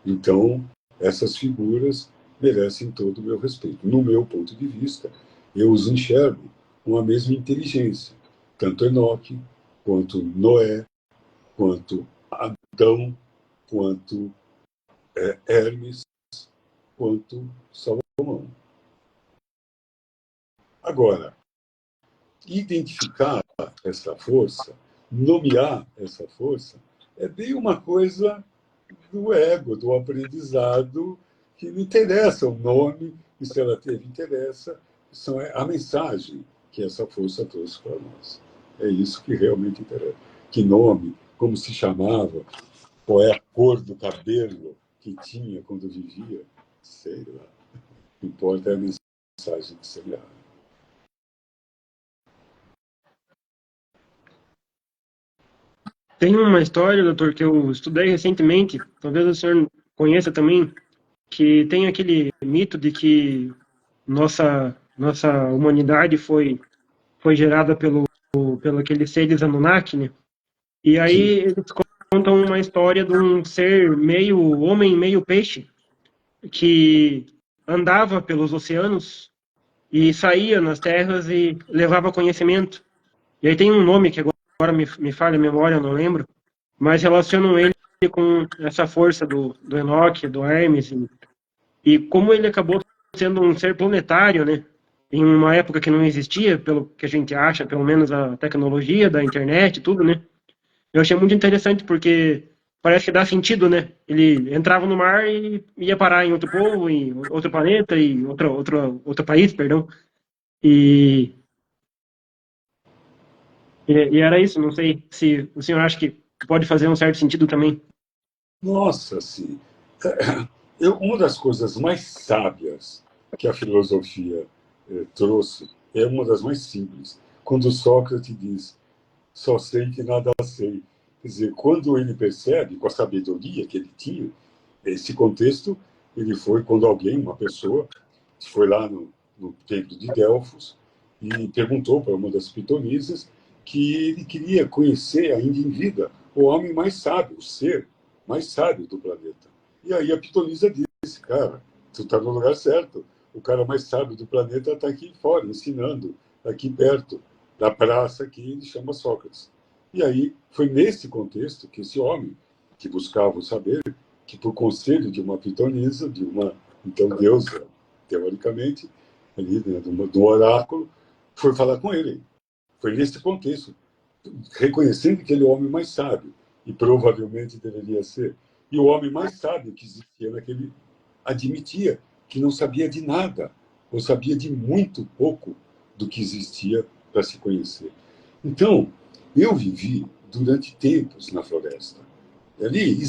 Então, essas figuras merecem todo o meu respeito. No meu ponto de vista, eu os enxergo com a mesma inteligência, tanto Enoque, quanto Noé, quanto Adão, quanto Hermes, quanto Salomão. Agora, identificar essa força, nomear essa força, é bem uma coisa do ego, do aprendizado, que não interessa o nome, e se ela teve interessa, a mensagem que essa força trouxe para nós. É isso que realmente interessa. Que nome, como se chamava, qual é a cor do cabelo que tinha quando vivia, sei lá. O que importa é a mensagem que semeava. Tem uma história, doutor, que eu estudei recentemente, talvez o senhor conheça também, que tem aquele mito de que nossa humanidade foi gerada pelo aqueles seres Anunnaki, né? E aí Sim. eles contam uma história de um ser meio homem, meio peixe, que andava pelos oceanos e saía nas terras e levava conhecimento. E aí tem um nome que agora me falha a memória, eu não lembro, mas relacionam ele com essa força do Enoch, do Hermes, e como ele acabou sendo um ser planetário, né? Em uma época que não existia, pelo que a gente acha, pelo menos a tecnologia da internet e tudo, né? Eu achei muito interessante porque parece que dá sentido, né? Ele entrava no mar e ia parar em outro povo, em outro planeta, e outro país, perdão. E, e era isso, não sei se o senhor acha que pode fazer um certo sentido também. Nossa, sim. Uma das coisas mais sábias que a filosofia trouxe é uma das mais simples. Quando Sócrates diz, só sei que nada sei. Quer dizer, quando ele percebe, com a sabedoria que ele tinha, esse contexto, ele foi quando alguém, uma pessoa, foi lá no templo de Delfos e perguntou para uma das pitonisas que ele queria conhecer ainda em vida o homem mais sábio, o ser mais sábio do planeta. E aí a pitonisa disse, cara, tu está no lugar certo. O cara mais sábio do planeta está aqui fora, ensinando, aqui perto, da praça que ele chama Sócrates. E aí foi nesse contexto que esse homem, que buscava o saber, que por conselho de uma pitonisa, de uma então deusa, teoricamente, ali, né, do oráculo, foi falar com ele. Foi nesse contexto, reconhecendo que ele é o homem mais sábio, e provavelmente deveria ser. E o homem mais sábio que existia naquele admitia que não sabia de nada, ou sabia de muito pouco do que existia para se conhecer. Então, eu vivi durante tempos na floresta. Ali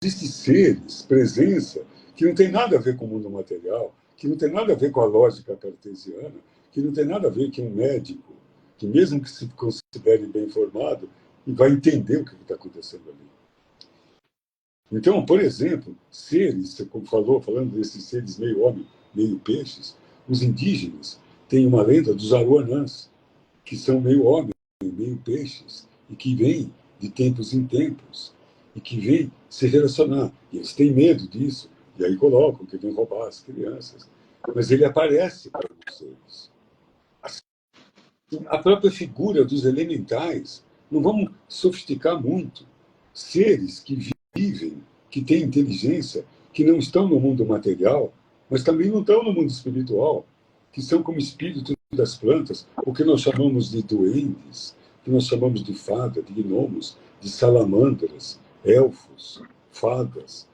existem seres, presença, que não tem nada a ver com o mundo material, que não tem nada a ver com a lógica cartesiana, que não tem nada a ver com um médico, que mesmo que se considere bem informado, vai entender o que está acontecendo ali. Então, por exemplo, seres, você falou, falando desses seres meio homem, meio peixes, os indígenas têm uma lenda dos Aruanãs, que são meio homem, meio peixes, e que vêm de tempos em tempos, e que vêm se relacionar. E eles têm medo disso, e aí colocam que vem roubar as crianças. Mas ele aparece para vocês. A própria figura dos elementais, não vamos sofisticar muito. Seres que vivem, que têm inteligência, que não estão no mundo material, mas também não estão no mundo espiritual, que são como espíritos das plantas, o que nós chamamos de duendes, o que nós chamamos de fada, de gnomos, de salamandras, elfos, fadas,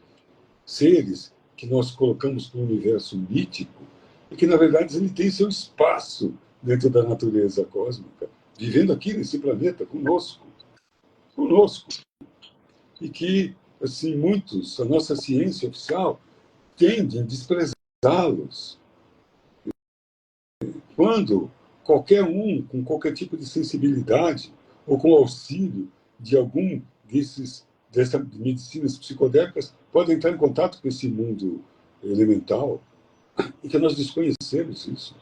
seres que nós colocamos no universo mítico e que, na verdade, ele tem seu espaço dentro da natureza cósmica, vivendo aqui nesse planeta conosco, conosco. E que, assim, muitos, a nossa ciência oficial, tende a desprezá-los. Quando qualquer um, com qualquer tipo de sensibilidade, ou com auxílio de algum dessas medicinas psicodélicas, pode entrar em contato com esse mundo elemental, e que nós desconhecemos isso.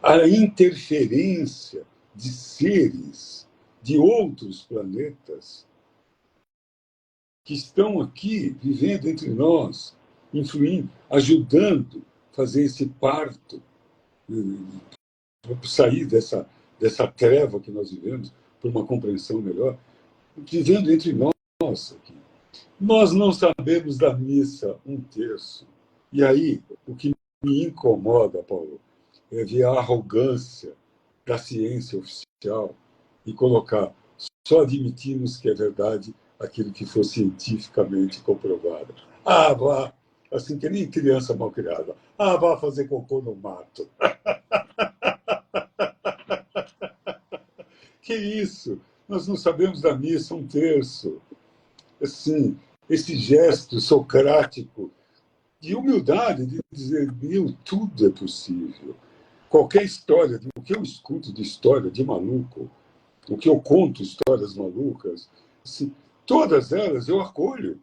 A interferência de seres de outros planetas que estão aqui vivendo entre nós, influindo, ajudando a fazer esse parto, sair dessa treva que nós vivemos, por uma compreensão melhor, vivendo entre nós aqui. Nós não sabemos da missa um terço. E aí, o que me incomoda, Paulo, é ver a arrogância da ciência oficial e colocar só admitimos que é verdade aquilo que for cientificamente comprovado. Ah, vá, assim que nem criança mal criada. Ah, vá fazer cocô no mato. Que isso? Nós não sabemos da missa um terço. Assim, esse gesto socrático de humildade, de dizer, meu, tudo é possível. Qualquer história, o que eu escuto de história de maluco, o que eu conto histórias malucas, assim, todas elas eu acolho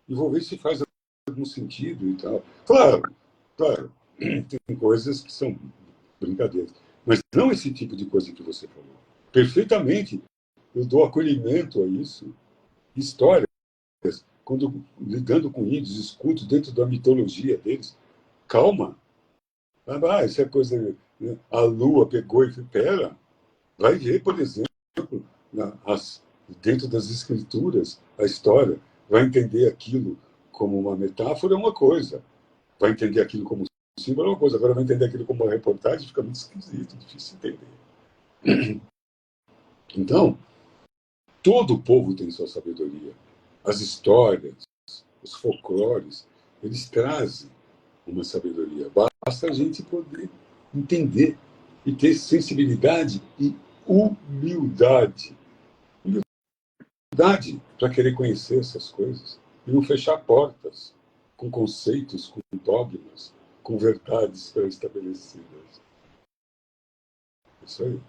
e vou ver se faz algum sentido e tal. Claro, claro, tem coisas que são brincadeiras, mas não esse tipo de coisa que você falou. Perfeitamente, eu dou acolhimento a isso. Histórias, quando lidando com índios, escuto dentro da mitologia deles. Calma. Ah, isso é coisa. Né? A lua pegou e pera. Vai ver, por exemplo, dentro das escrituras, a história. Vai entender aquilo como uma metáfora, é uma coisa. Vai entender aquilo como símbolo, é uma coisa. Agora vai entender aquilo como uma reportagem, fica muito esquisito, difícil de entender. Então, todo o povo tem sua sabedoria. As histórias, os folclores, eles trazem uma sabedoria. Basta a gente poder entender. e ter sensibilidade e humildade. Humildade para querer conhecer essas coisas e não fechar portas com conceitos, com dogmas, com verdades pré-estabelecidas. Isso aí.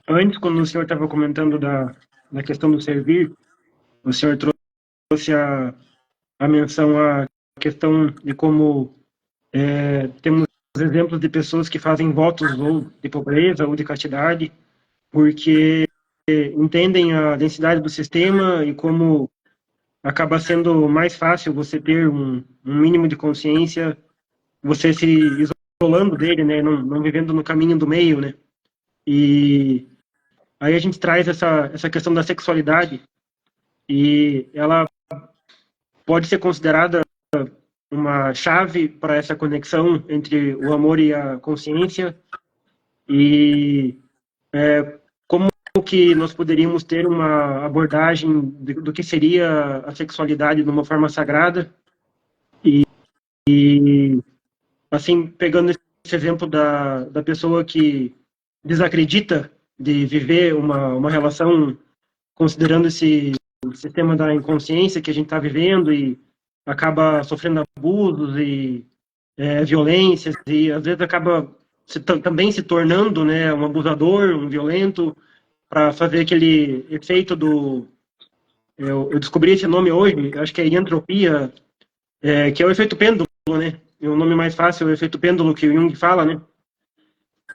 Antes, quando o senhor estava comentando da questão do servir, o senhor trouxe a menção à questão de como temos exemplos de pessoas que fazem votos ou de pobreza ou de castidade, porque entendem a densidade do sistema e como acaba sendo mais fácil você ter um mínimo de consciência, você se isolando dele, né, não vivendo no caminho do meio, né, e aí a gente traz essa questão da sexualidade e ela pode ser considerada uma chave para essa conexão entre o amor e a consciência e como que nós poderíamos ter uma abordagem do que seria a sexualidade de uma forma sagrada e assim, pegando esse exemplo da pessoa que desacredita de viver uma relação considerando esse sistema da inconsciência que a gente está vivendo e acaba sofrendo abusos e violências e às vezes acaba também se tornando, né, um abusador, um violento, para fazer aquele efeito do... Eu descobri esse nome hoje, acho que é entropia, que é o efeito pêndulo, né? E o nome mais fácil é o efeito pêndulo que o Jung fala, né?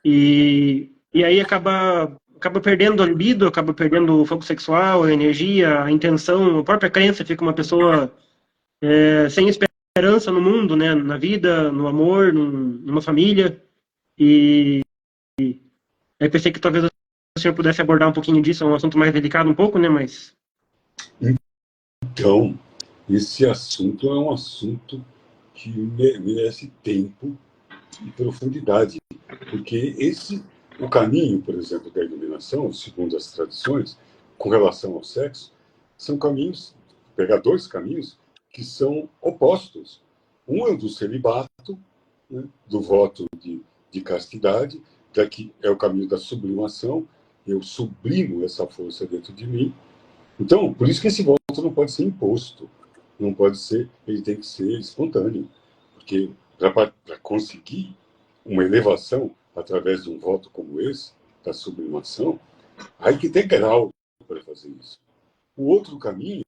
E aí acaba perdendo a libido, acaba perdendo o foco sexual, a energia, a intenção, a própria crença, fica uma pessoa sem esperança no mundo, né? Na vida, no amor, numa família. E aí pensei que talvez o senhor pudesse abordar um pouquinho disso, é um assunto mais delicado um pouco, né? Mas... Então, esse assunto é um assunto que merece tempo e profundidade, porque o caminho, por exemplo, da iluminação, segundo as tradições, com relação ao sexo, são caminhos, pegar dois caminhos que são opostos. Um é o do celibato, né, do voto de castidade, que é o caminho da sublimação, eu sublimo essa força dentro de mim. Então, por isso que esse voto não pode ser imposto, não pode ser, ele tem que ser espontâneo, porque para conseguir uma elevação através de um voto como esse, da sublimação, há que ter grau para fazer isso. O outro caminho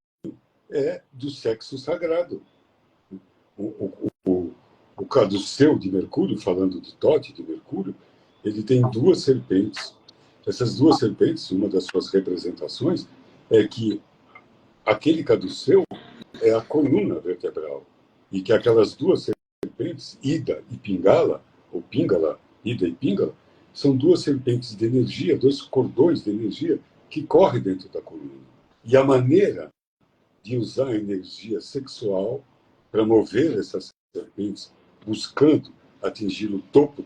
é do sexo sagrado. O caduceu de Mercúrio, falando de Tote de Mercúrio, ele tem duas serpentes. Essas duas serpentes, uma das suas representações é que aquele caduceu é a coluna vertebral e que aquelas duas serpentes, Ida e Pingala, ou Pingala, Ida e Pingala, são duas serpentes de energia, dois cordões de energia que correm dentro da coluna. E a maneira de usar a energia sexual para mover essas serpentes, buscando atingir o topo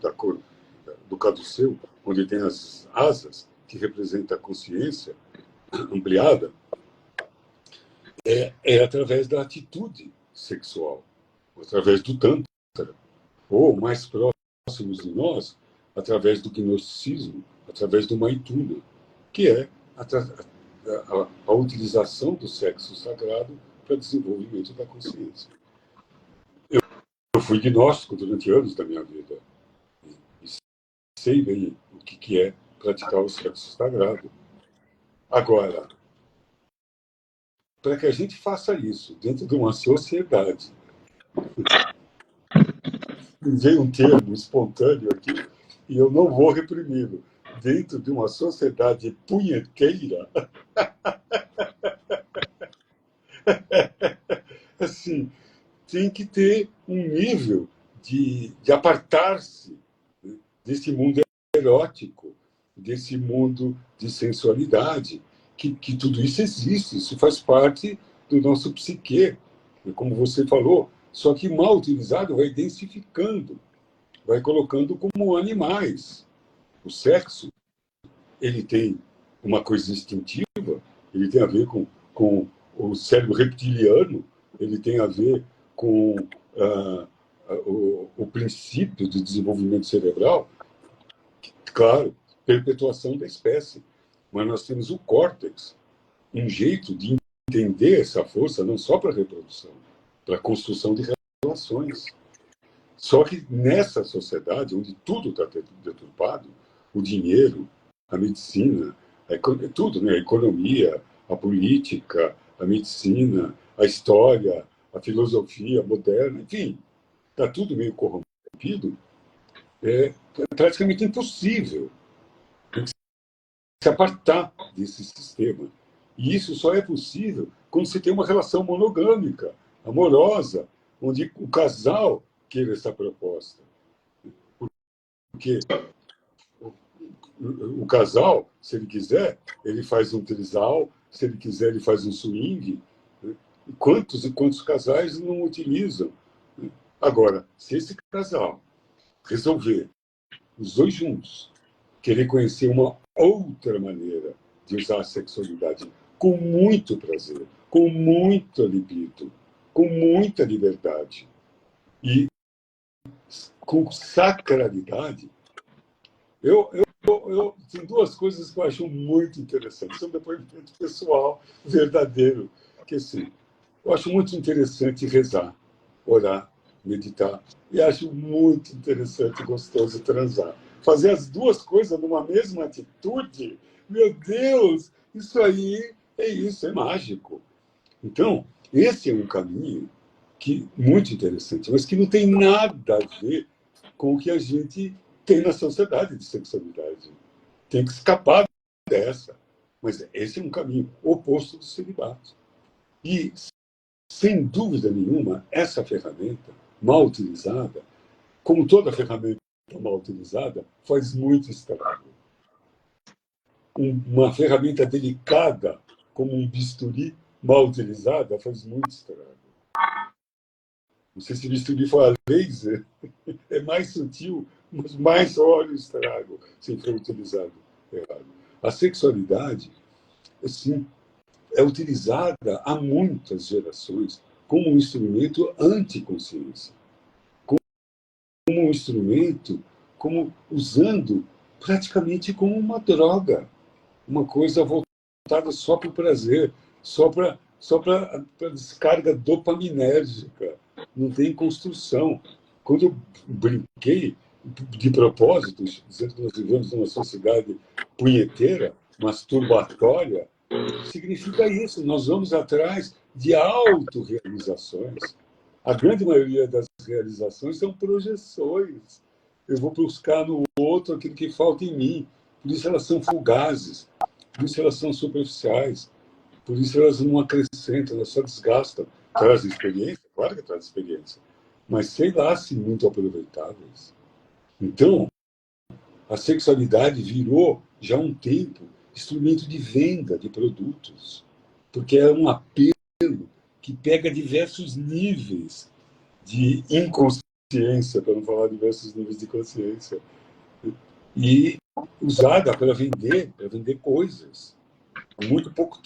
do caduceu, onde tem as asas, que representa a consciência ampliada, é através da atitude sexual, através do Tantra, ou mais próximos de nós, através do gnosticismo, através do Maituna, que é a utilização do sexo sagrado para desenvolvimento da consciência. Eu fui gnóstico durante anos da minha vida e sei bem o que é praticar o sexo sagrado. Agora, para que a gente faça isso dentro de uma sociedade, veio um termo espontâneo aqui e eu não vou reprimi-lo, dentro de uma sociedade punheteira, assim, tem que ter um nível de apartar-se, né, desse mundo erótico, desse mundo de sensualidade, que tudo isso existe, isso faz parte do nosso psique, como você falou, só que mal utilizado vai densificando, vai colocando como animais. O sexo, ele tem uma coisa instintiva, ele tem a ver com o cérebro reptiliano, ele tem a ver com o princípio de desenvolvimento cerebral, claro, perpetuação da espécie. Mas nós temos o córtex, um jeito de entender essa força não só para a reprodução, para a construção de relações. Só que nessa sociedade, onde tudo está deturpado, o dinheiro, a medicina, tudo, né? A economia, a política, a medicina, a história, a filosofia moderna, enfim, está tudo meio corrompido, é praticamente impossível se apartar desse sistema. E isso só é possível quando se tem uma relação monogâmica, amorosa, onde o casal queira essa proposta. Porque o casal, se ele quiser, ele faz um trisal, se ele quiser, ele faz um swing. Quantos e quantos casais não utilizam? Agora, se esse casal resolver, os dois juntos, querer conhecer uma outra maneira de usar a sexualidade com muito prazer, com muito libido, com muita liberdade e com sacralidade, tem duas coisas que eu acho muito interessantes. São um depoimento pessoal, verdadeiro. Que, assim, eu acho muito interessante rezar, orar, meditar. E acho muito interessante e gostoso transar. Fazer as duas coisas numa mesma atitude, meu Deus, isso aí é mágico. Então, esse é um caminho muito interessante, mas que não tem nada a ver com o que a gente tem na sociedade de sexualidade. Tem que escapar dessa. Mas esse é um caminho oposto do celibato. E, sem dúvida nenhuma, essa ferramenta, mal utilizada, como toda ferramenta mal utilizada, faz muito estrago. Uma ferramenta delicada, como um bisturi, mal utilizada, faz muito estrago. Não sei se bisturi for a laser, é mais sutil, mas mais olha o estrago se for utilizado errado. A sexualidade, assim, é utilizada há muitas gerações como um instrumento anticonsciência, como um instrumento, usando praticamente como uma droga, uma coisa voltada só para o prazer, só para descarga dopaminérgica, não tem construção. Quando eu brinquei, de propósito, dizendo que nós vivemos numa sociedade punheteira, masturbatória, significa isso. Nós vamos atrás de autorrealizações. A grande maioria das realizações são projeções. Eu vou buscar no outro aquilo que falta em mim. Por isso elas são fugazes, por isso elas são superficiais, por isso elas não acrescentam, elas só desgastam. Trazem experiência, claro que traz experiência, mas sei lá se muito aproveitáveis. Então, a sexualidade virou, já há um tempo, instrumento de venda de produtos, porque é um apelo que pega diversos níveis de inconsciência, para não falar diversos níveis de consciência, e usada para vender coisas. Há muito pouco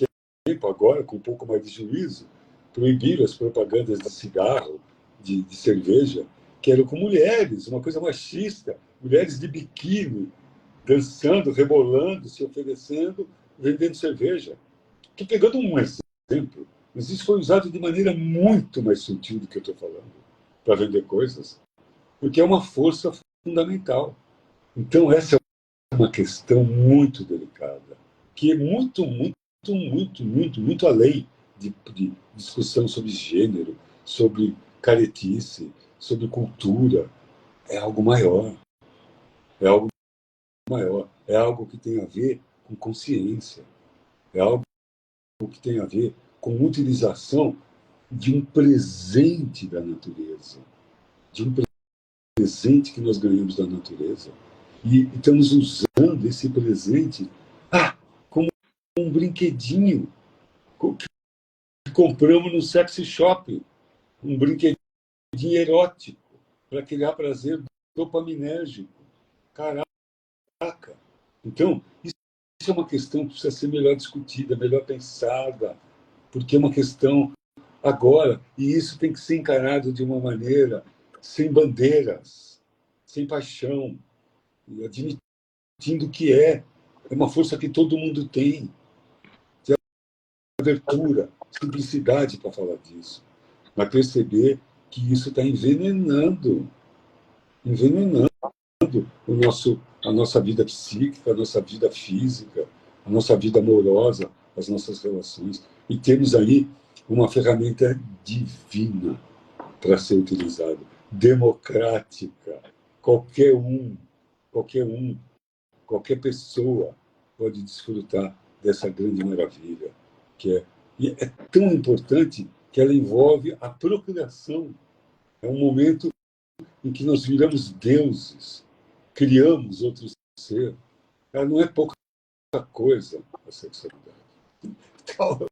tempo, agora, com um pouco mais de juízo, proibiram as propagandas de cigarro, de cerveja, que eram com mulheres, uma coisa machista, mulheres de biquíni, dançando, rebolando, se oferecendo, vendendo cerveja. Estou pegando um exemplo, mas isso foi usado de maneira muito mais sutil do que eu estou falando, para vender coisas, porque é uma força fundamental. Então, essa é uma questão muito delicada, que é muito, muito, muito, muito, muito além de discussão sobre gênero, sobre caretice, sobre cultura. É algo maior. É algo maior. É algo que tem a ver com consciência. É algo que tem a ver com utilização de um presente da natureza, de um presente que nós ganhamos da natureza. E estamos usando esse presente como um brinquedinho que compramos no sexy shopping, um brinquedinho erótico para criar prazer dopaminérgico. Caraca! Então, isso é uma questão que precisa ser melhor discutida, melhor pensada, porque é uma questão agora, e isso tem que ser encarado de uma maneira sem bandeiras, sem paixão, admitindo que é uma força que todo mundo tem, de abertura, simplicidade para falar disso, mas perceber que isso está envenenando a nossa vida psíquica, a nossa vida física, a nossa vida amorosa, as nossas relações. E temos aí uma ferramenta divina para ser utilizada, democrática. Qualquer um, qualquer pessoa pode desfrutar dessa grande maravilha, e é tão importante que ela envolve a procriação. É um momento em que nós viramos deuses, criamos outro ser. Ela não é pouca coisa, a sexualidade. Então,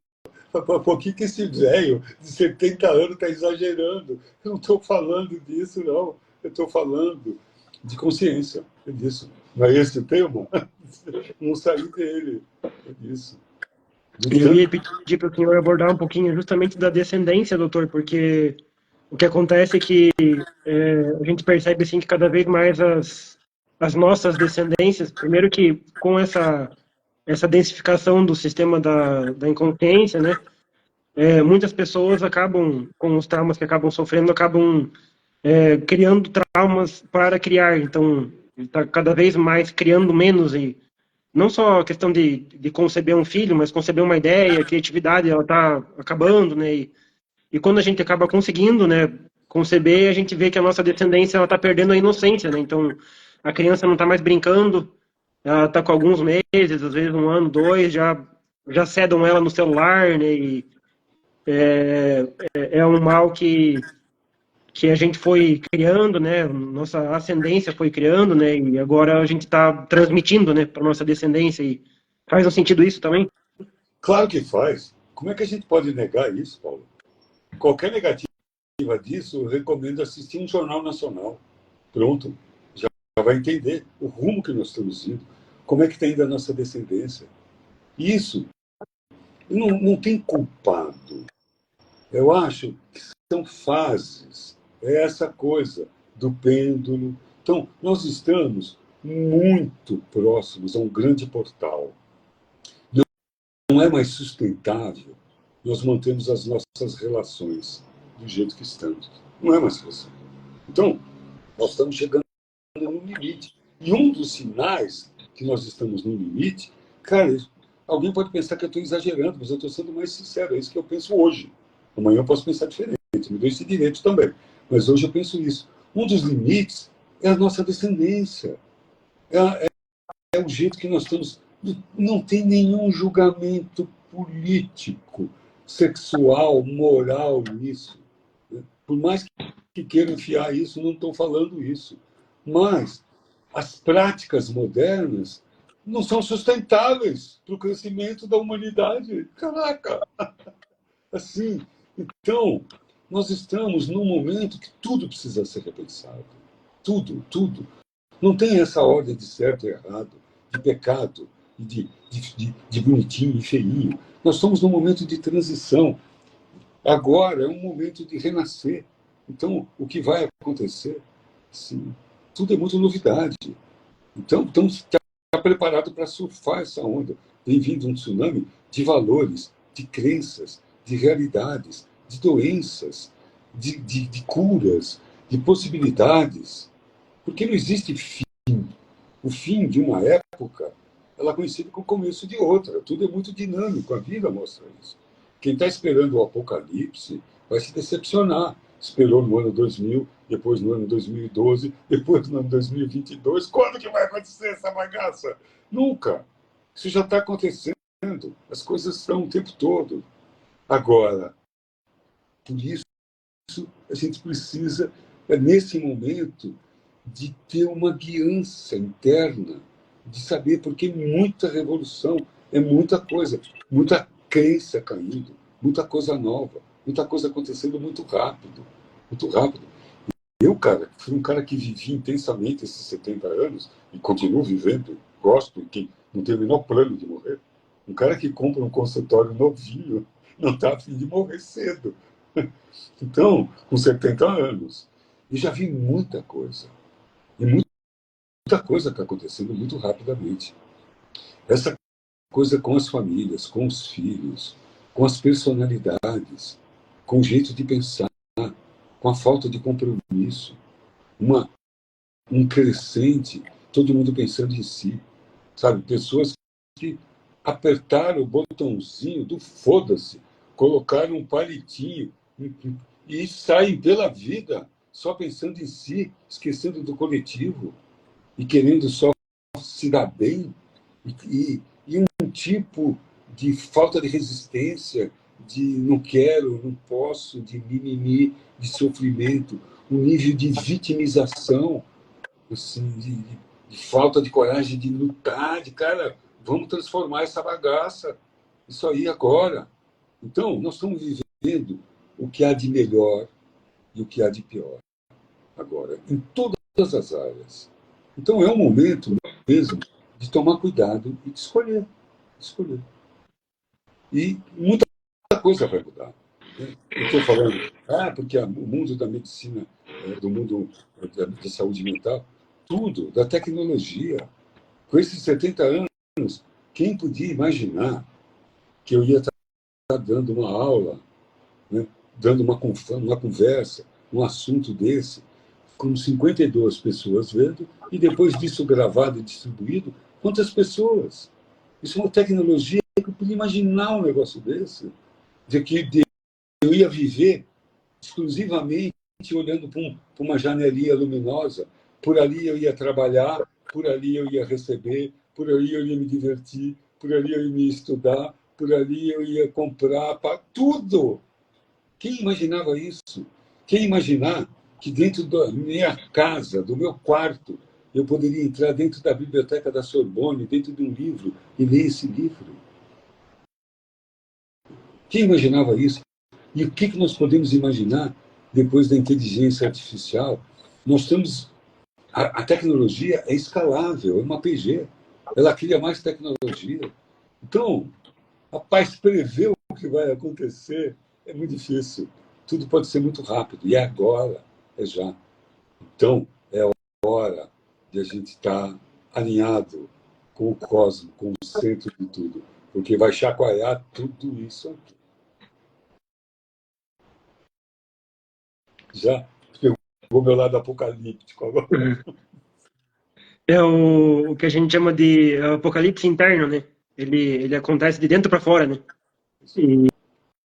por que esse velho de 70 anos está exagerando? Eu não estou falando disso, não. Eu estou falando de consciência. É disso. Não é esse o tema? Não saí dele. É disso. Eu ia pedir para o senhor abordar um pouquinho justamente da descendência, doutor, porque o que acontece é que a gente percebe assim que cada vez mais as nossas descendências, primeiro que com essa densificação do sistema da inconsciência, né, muitas pessoas acabam, com os traumas que acabam sofrendo, acabam criando traumas para criar. Então, está cada vez mais criando menos e não só a questão de conceber um filho, mas conceber uma ideia, a criatividade, ela está acabando, né? E quando a gente acaba conseguindo, né, conceber, a gente vê que a nossa descendência ela está perdendo a inocência, né? Então, a criança não está mais brincando, ela está com alguns meses, às vezes um ano, dois, já cedam ela no celular, né? E é um mal que a gente foi criando, né? Nossa ascendência foi criando, né? E agora a gente está transmitindo, né, para nossa descendência. E faz um sentido isso também? Claro que faz. Como é que a gente pode negar isso, Paulo? Qualquer negativa disso, eu recomendo assistir um jornal nacional. Pronto. Já vai entender o rumo que nós estamos indo. Como é que está indo a nossa descendência. Isso não tem culpado. Eu acho que são fases. É essa coisa do pêndulo. Então, nós estamos muito próximos a um grande portal. Não é mais sustentável nós mantemos as nossas relações do jeito que estamos. Não é mais possível. Então, nós estamos chegando no limite. E um dos sinais que nós estamos no limite, cara, alguém pode pensar que eu estou exagerando, mas eu estou sendo mais sincero. É isso que eu penso hoje. Amanhã eu posso pensar diferente, me dou esse direito também. Mas hoje eu penso isso. Um dos limites é a nossa descendência. É o jeito que nós estamos. Não tem nenhum julgamento político, sexual, moral nisso. Por mais que queiram enfiar isso, não estou falando isso. Mas as práticas modernas não são sustentáveis para o crescimento da humanidade. Caraca! Assim, então, nós estamos num momento que tudo precisa ser repensado. Tudo, tudo. Não tem essa ordem de certo e errado, de pecado, de bonitinho e feinho. Nós estamos num momento de transição. Agora é um momento de renascer. Então, o que vai acontecer? Sim, tudo é muito novidade. Então, estamos preparados para surfar essa onda. Vem vindo um tsunami de valores, de crenças, de realidades, de doenças, de curas, de possibilidades. Porque não existe fim. O fim de uma época ela coincide com o começo de outra. Tudo é muito dinâmico, a vida mostra isso. Quem está esperando o apocalipse vai se decepcionar. Esperou no ano 2000, depois no ano 2012, depois no ano 2022. Quando que vai acontecer essa bagaça? Nunca. Isso já está acontecendo. As coisas estão o tempo todo. Agora, por isso, a gente precisa, nesse momento, de ter uma guiança interna, de saber, porque muita revolução é muita coisa, muita crença caindo, muita coisa nova, muita coisa acontecendo muito rápido, muito rápido. Eu, cara, fui um cara que vivi intensamente esses 70 anos e continuo vivendo, gosto, que não tenho o menor plano de morrer. Um cara que compra um consultório novinho não está a fim de morrer cedo. Então, com 70 anos, eu já vi muita coisa. E muita coisa está acontecendo muito rapidamente. Essa coisa com as famílias, com os filhos, com as personalidades, com o jeito de pensar, com a falta de compromisso, uma, um crescente, todo mundo pensando em si, sabe? Pessoas que apertaram o botãozinho do foda-se, colocaram um palitinho e saem pela vida só pensando em si, esquecendo do coletivo e querendo só se dar bem e um tipo de falta de resistência, de não quero, não posso, de mimimi, de sofrimento, um nível de vitimização, assim, de falta de coragem de lutar, de cara, vamos transformar essa bagaça, isso aí agora. Então, nós estamos vivendo o que há de melhor e o que há de pior agora, em todas as áreas. Então, é um momento mesmo de tomar cuidado e de escolher. Escolher. E muita coisa vai mudar. Eu estou falando, porque o mundo da medicina, do mundo da saúde mental, tudo, da tecnologia. Com esses 70 anos, quem podia imaginar que eu ia estar dando uma aula, né, dando uma conversa, um assunto desse, com 52 pessoas vendo, e depois disso gravado e distribuído, quantas pessoas? Isso é uma tecnologia que eu podia imaginar um negócio desse, de que eu ia viver exclusivamente olhando para uma janelinha luminosa, por ali eu ia trabalhar, por ali eu ia receber, por ali eu ia me divertir, por ali eu ia estudar, por ali eu ia comprar, tudo. Quem imaginava isso? Quem imaginar que dentro da minha casa, do meu quarto, eu poderia entrar dentro da biblioteca da Sorbonne, dentro de um livro, e ler esse livro? Quem imaginava isso? E o que nós podemos imaginar depois da inteligência artificial? Nós temos. A tecnologia é escalável, é uma PG. Ela cria mais tecnologia. Então, rapaz, prever o que vai acontecer é muito difícil. Tudo pode ser muito rápido. E é agora, é já. Então, é hora de a gente estar alinhado com o cosmos, com o centro de tudo. Porque vai chacoalhar tudo isso aqui. Já pegou meu lado apocalíptico agora. É o que a gente chama de apocalipse interno, né? Ele acontece de dentro para fora, né?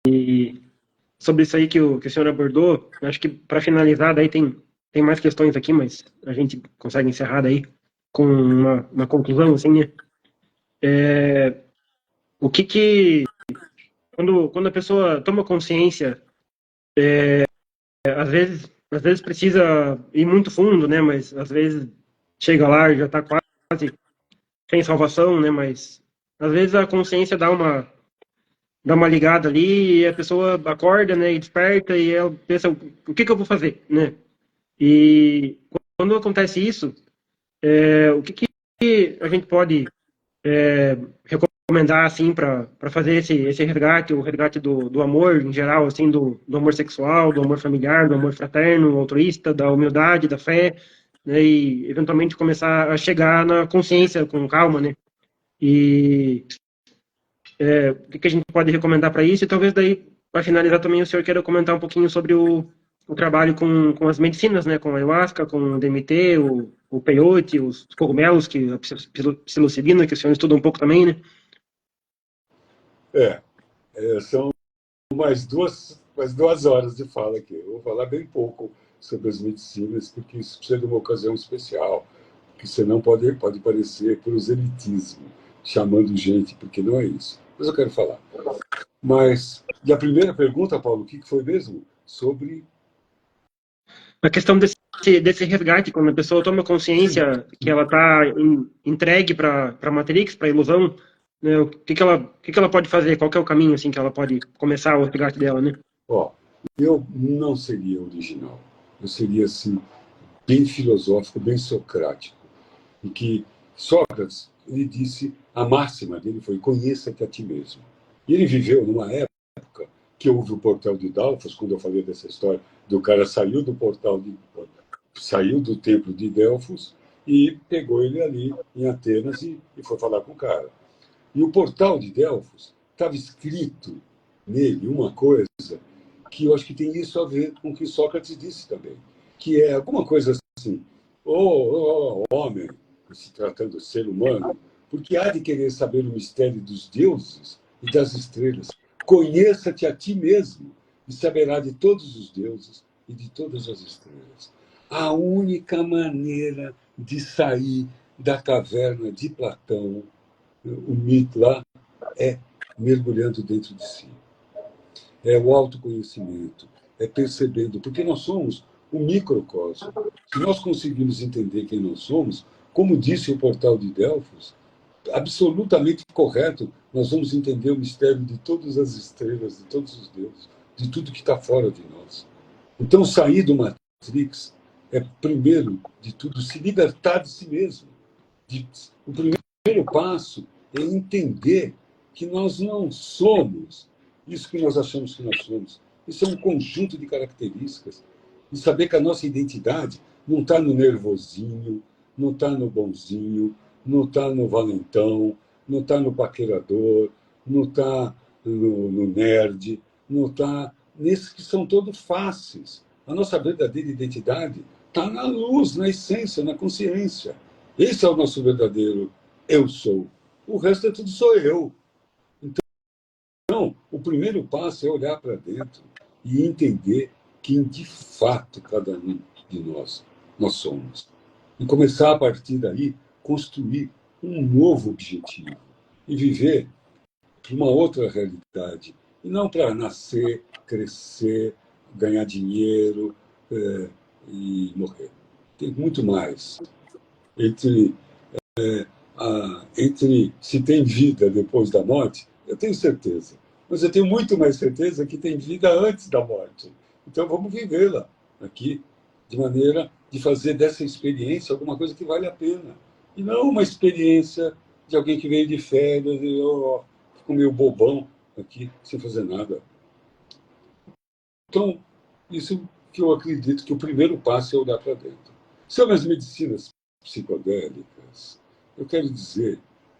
E sobre isso aí que o senhor abordou, acho que para finalizar, daí tem mais questões aqui, mas a gente consegue encerrar daí com uma conclusão, assim, né? O quando a pessoa toma consciência, às vezes precisa ir muito fundo, né? Mas às vezes chega lá e já está quase sem salvação, né? Mas às vezes a consciência dá uma ligada ali e a pessoa acorda, né? E desperta e ela pensa, o que eu vou fazer, né? E quando acontece isso, o que a gente pode recomendar assim para fazer esse resgate, o resgate do amor em geral, assim, do amor sexual, do amor familiar, do amor fraterno, altruísta, da humildade, da fé, né? E eventualmente começar a chegar na consciência com calma, né? E o que a gente pode recomendar para isso? E talvez daí, para finalizar também, o senhor queira comentar um pouquinho sobre o trabalho com as medicinas, né? Com a ayahuasca, com o DMT, o peyote, os cogumelos, a psilocibina, que o senhor estuda um pouco também, né? São mais duas horas de fala aqui. Eu vou falar bem pouco sobre as medicinas, porque isso precisa de uma ocasião especial, que senão pode parecer proselitismo, chamando gente, porque não é isso. Mas eu quero falar. E a primeira pergunta, Paulo, o que foi mesmo? Sobre. A questão desse resgate, quando a pessoa toma consciência que ela está entregue para a Matrix, para a ilusão, né, o que ela pode fazer? Qual que é o caminho assim que ela pode começar o resgate dela, né? Eu não seria original. Eu seria, assim, bem filosófico, bem socrático. E que Sócrates, ele disse, a máxima dele foi: conheça-te a ti mesmo. E ele viveu numa época que houve o portal de Delfos, quando eu falei dessa história, do cara saiu do templo de Delfos e pegou ele ali em Atenas e foi falar com o cara. E o portal de Delfos estava escrito nele uma coisa que eu acho que tem isso a ver com o que Sócrates disse também, que é alguma coisa assim: homem, se tratando do ser humano, porque há de querer saber o mistério dos deuses e das estrelas. Conheça-te a ti mesmo e saberá de todos os deuses e de todas as estrelas. A única maneira de sair da caverna de Platão, o mito lá, é mergulhando dentro de si. É o autoconhecimento, é percebendo, porque nós somos um microcosmo. Se nós conseguimos entender quem nós somos, como disse o portal de Delfos, absolutamente correto, nós vamos entender o mistério de todas as estrelas, de todos os deuses, de tudo que está fora de nós. Então, sair do Matrix é, primeiro de tudo, se libertar de si mesmo. O primeiro passo é entender que nós não somos isso que nós achamos que nós somos. Isso é um conjunto de características. E saber que a nossa identidade não está no nervosinho, não está no bonzinho, não está no valentão, não está no paquerador, não está no nerd, não está nesses que são todos fáceis. A nossa verdadeira identidade está na luz, na essência, na consciência. Esse é o nosso verdadeiro eu sou. O resto é tudo sou eu. Então, o primeiro passo é olhar para dentro e entender quem de fato cada um de nós somos. E começar a partir daí construir um novo objetivo e viver para uma outra realidade. E não para nascer, crescer, ganhar dinheiro e morrer. Tem muito mais. Entre se tem vida depois da morte, eu tenho certeza. Mas eu tenho muito mais certeza que tem vida antes da morte. Então vamos vivê-la aqui de maneira de fazer dessa experiência alguma coisa que vale a pena. E não uma experiência de alguém que veio de férias e ficou meio bobão aqui, sem fazer nada. Então, isso que eu acredito que o primeiro passo é olhar para dentro. Sobre as medicinas psicodélicas, eu quero dizer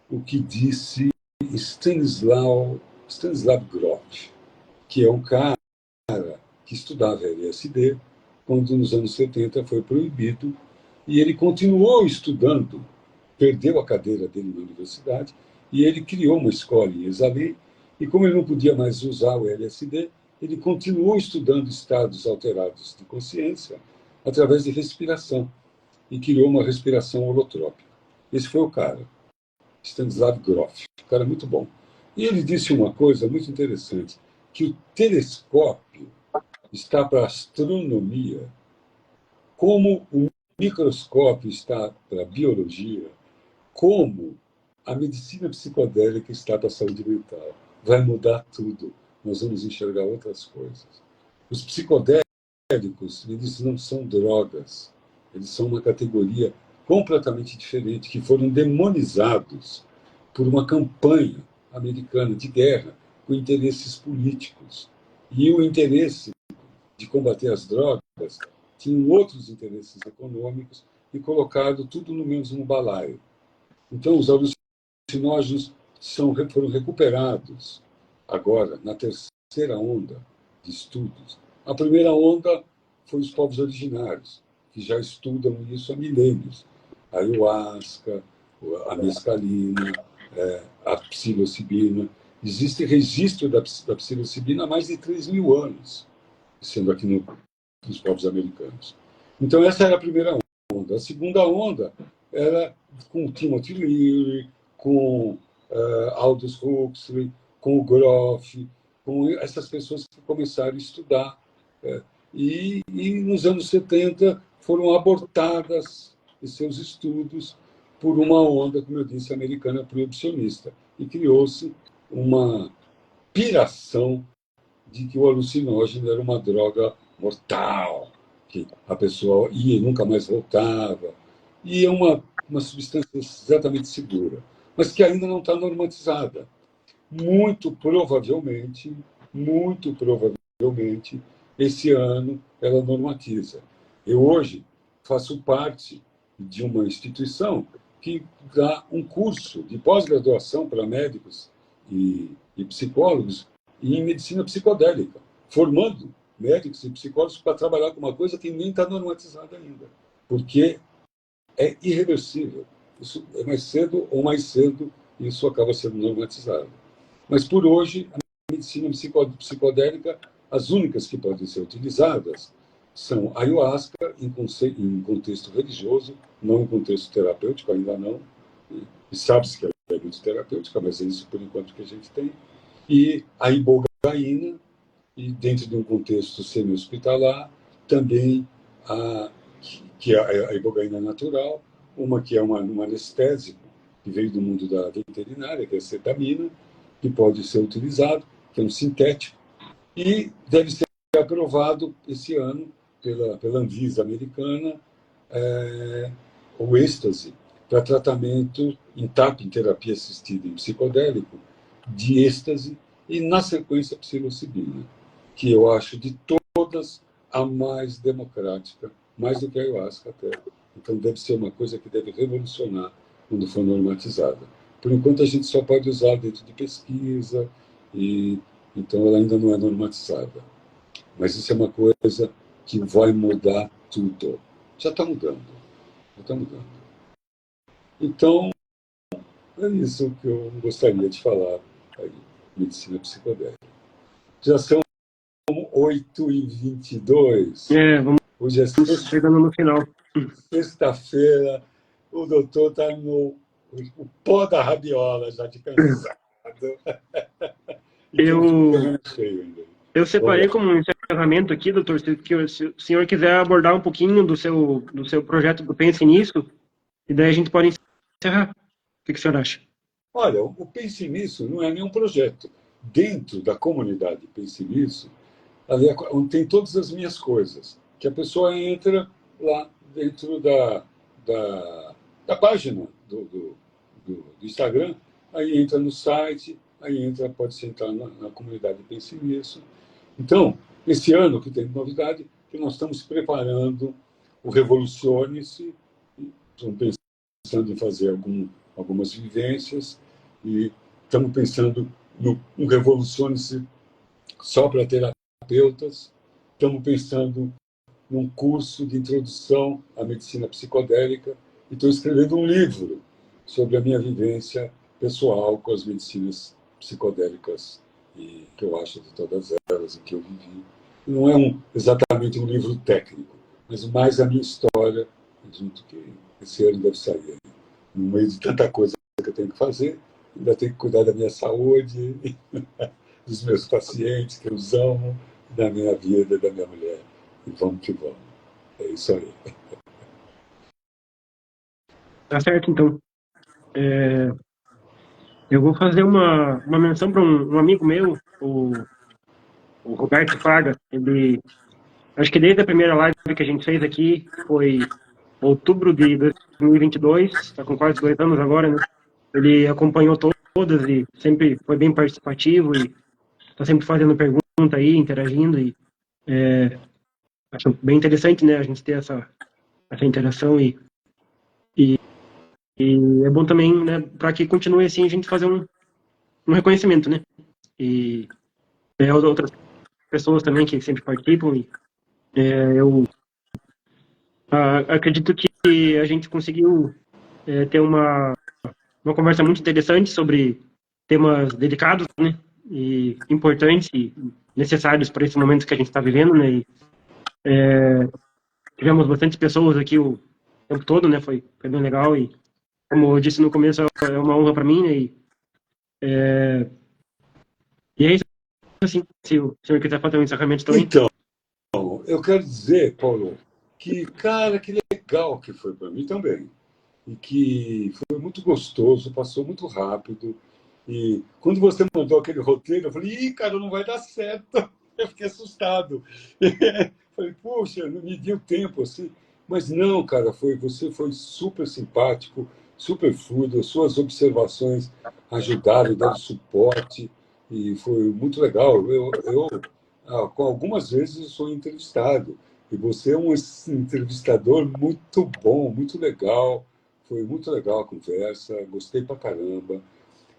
o que disse Stanislav Grof, que é um cara que estudava LSD, quando nos anos 70 foi proibido, e ele continuou estudando, perdeu a cadeira dele na universidade, e ele criou uma escola em Exalém, e como ele não podia mais usar o LSD, ele continuou estudando estados alterados de consciência através de respiração, e criou uma respiração holotrópica. Esse foi o cara, Stanislav Grof, um cara muito bom. E ele disse uma coisa muito interessante, que o telescópio está para a astronomia, como o microscópio está para a biologia, como a medicina psicodélica está para a saúde mental. Vai mudar tudo. Nós vamos enxergar outras coisas. Os psicodélicos, eles não são drogas. Eles são uma categoria completamente diferente, que foram demonizados por uma campanha americana de guerra com interesses políticos. E o interesse de combater as drogas tinham outros interesses econômicos e colocado tudo no mesmo balaio. Então, os alucinógenos foram recuperados agora, na terceira onda de estudos. A primeira onda foi os povos originários, que já estudam isso há milênios. A ayahuasca, a mescalina, a psilocibina. Existe registro da psilocibina há mais de 3.000 anos, sendo aqui nos povos americanos. Então, essa era a primeira onda. A segunda onda era com Timothy Leary, com Aldous Huxley, com o Grof, com essas pessoas que começaram a estudar. E nos anos 70 foram abortadas em seus estudos por uma onda, como eu disse, americana proibicionista. E criou-se uma piração de que o alucinógeno era uma droga mortal, que a pessoa ia e nunca mais voltava. E é uma substância exatamente segura, mas que ainda não está normatizada. Muito provavelmente muito provavelmente, esse ano ela normatiza. Eu hoje faço parte de uma instituição que dá um curso de pós-graduação para médicos e psicólogos em medicina psicodélica, formando médicos e psicólogos para trabalhar com uma coisa que nem está normatizada ainda, porque é irreversível. Isso é mais cedo ou mais cedo, isso acaba sendo normatizado. Mas, por hoje, a medicina psicodélica, as únicas que podem ser utilizadas são a ayahuasca em contexto religioso, não em contexto terapêutico, ainda não. E sabe-se que ela é muito terapêutica, mas é isso, por enquanto, que a gente tem. E a ibogaína, e dentro de um contexto semi-hospitalar, também que é a ibogaína natural, uma que é um anestésico, que veio do mundo da veterinária, que é a cetamina, que pode ser utilizado, que é um sintético, e deve ser aprovado esse ano pela Anvisa americana, o êxtase, para tratamento em TAP, em terapia assistida em psicodélico, de êxtase, e, na sequência, a psilocibina, que eu acho de todas a mais democrática, mais do que a ayahuasca até. Então, deve ser uma coisa que deve revolucionar quando for normatizada. Por enquanto, a gente só pode usar dentro de pesquisa, e então ela ainda não é normatizada. Mas isso é uma coisa que vai mudar tudo. Já está mudando. Já está mudando. Então, é isso que eu gostaria de falar aí, medicina psicodélica. Já são 8h22. Hoje é chegando no final. Sexta-feira. O doutor está no o pó da rabiola, já de cansado. Eu separei como um encerramento aqui, doutor, se o senhor quiser abordar um pouquinho do seu projeto do Pense Nisso, e daí a gente pode encerrar. O que o senhor acha? Olha, o Pense Nisso não é nenhum projeto. Dentro da comunidade Pense Nisso, ali tem todas as minhas coisas, que a pessoa entra lá dentro da página do Instagram, aí entra no site, aí pode sentar na comunidade Pense Nisso. Então, esse ano que tem novidade, que nós estamos preparando o Revolucione-se, estamos pensando em fazer algumas vivências, e estamos pensando no Revolucione-se só para terapeutas, estamos pensando num curso de introdução à medicina psicodélica, e estou escrevendo um livro sobre a minha vivência pessoal com as medicinas psicodélicas, e que eu acho de todas elas e que eu vivi. Não é exatamente um livro técnico, mas mais a minha história, junto que esse ano deve sair. No meio de tanta coisa que eu tenho que fazer, ainda tenho que cuidar da minha saúde, dos meus pacientes que eu amo, da minha vida, da minha mulher. E vamos que vamos. É isso aí. Tá certo, então. Eu vou fazer uma menção para um amigo meu, o Roberto Fraga. Ele, acho que desde a primeira live que a gente fez aqui, foi outubro de 2022, está com quase 2 anos agora, né? Ele acompanhou todas e sempre foi bem participativo e está sempre fazendo pergunta aí, interagindo, e acho bem interessante, né, a gente ter essa interação, e é bom também, né, para que continue assim, a gente fazer um reconhecimento, né, e outras pessoas também que sempre participam, e eu acredito que a gente conseguiu ter uma conversa muito interessante sobre temas delicados, né, e importantes e necessários para esse momento que a gente está vivendo, né, e tivemos bastante pessoas aqui o tempo todo, né, foi bem legal, e como eu disse no começo, é uma honra para mim, né, e é isso, assim, se o senhor quiser fazer um encerramento também. Então, eu quero dizer, Paulo, que, cara, que legal que foi para mim também. E que foi muito gostoso, passou muito rápido. E quando você mandou aquele roteiro, eu falei, ih, cara, não vai dar certo. Eu fiquei assustado. Falei, puxa, não me deu tempo assim. Mas não, cara, você foi super simpático, super fluido, as suas observações ajudaram, deram suporte. e foi muito legal. Com algumas vezes, eu sou entrevistado, e você é um entrevistador muito bom, muito legal. Foi muito legal a conversa, gostei pra caramba.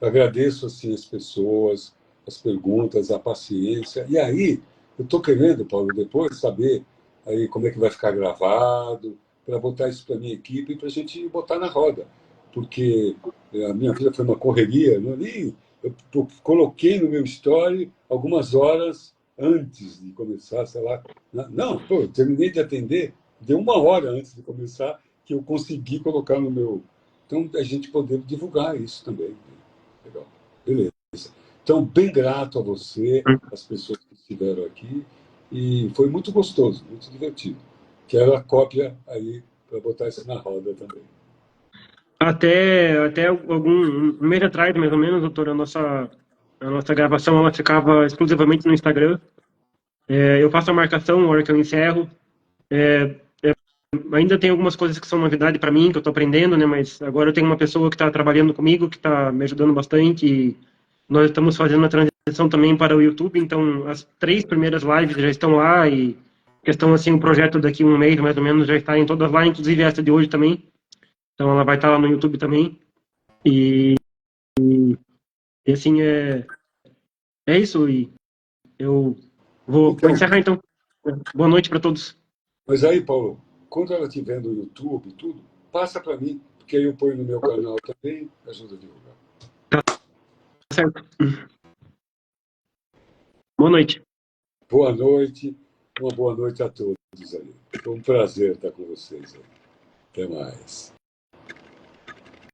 Agradeço assim as pessoas, as perguntas, a paciência. E aí, eu estou querendo, Paulo, depois saber aí como é que vai ficar gravado, para botar isso para minha equipe e para a gente botar na roda. Porque a minha vida foi uma correria, não é nem eu coloquei no meu story algumas horas antes de começar, sei lá. Não, pô, eu terminei de atender, deu uma hora antes de começar que eu consegui colocar no meu. Então, a gente poder divulgar isso também. Legal. Beleza. Então, bem grato a você, as pessoas que estiveram aqui, e foi muito gostoso, muito divertido. Quero a cópia aí para botar isso na roda também. Até um mês atrás, mais ou menos, doutor, a nossa gravação ela ficava exclusivamente no Instagram. Eu faço a marcação na hora que eu encerro. Ainda tem algumas coisas que são novidade para mim, que eu estou aprendendo, né? Mas agora eu tenho uma pessoa que está trabalhando comigo, que está me ajudando bastante. E nós estamos fazendo a transição também para o YouTube, então as 3 primeiras lives já estão lá e questão assim, o projeto daqui a um mês, mais ou menos, já está em todas lá, inclusive essa de hoje também. Então ela vai estar lá no YouTube também. E, e assim, é isso. E eu vou Então, encerrar então. Boa noite para todos. mas aí, Paulo, quando ela estiver no YouTube e tudo, passa para mim, porque aí eu ponho no meu canal também, ajuda a divulgar. Tá certo. Boa noite. Boa noite, uma boa noite a todos aí. Foi um prazer estar com vocês aí. Até mais.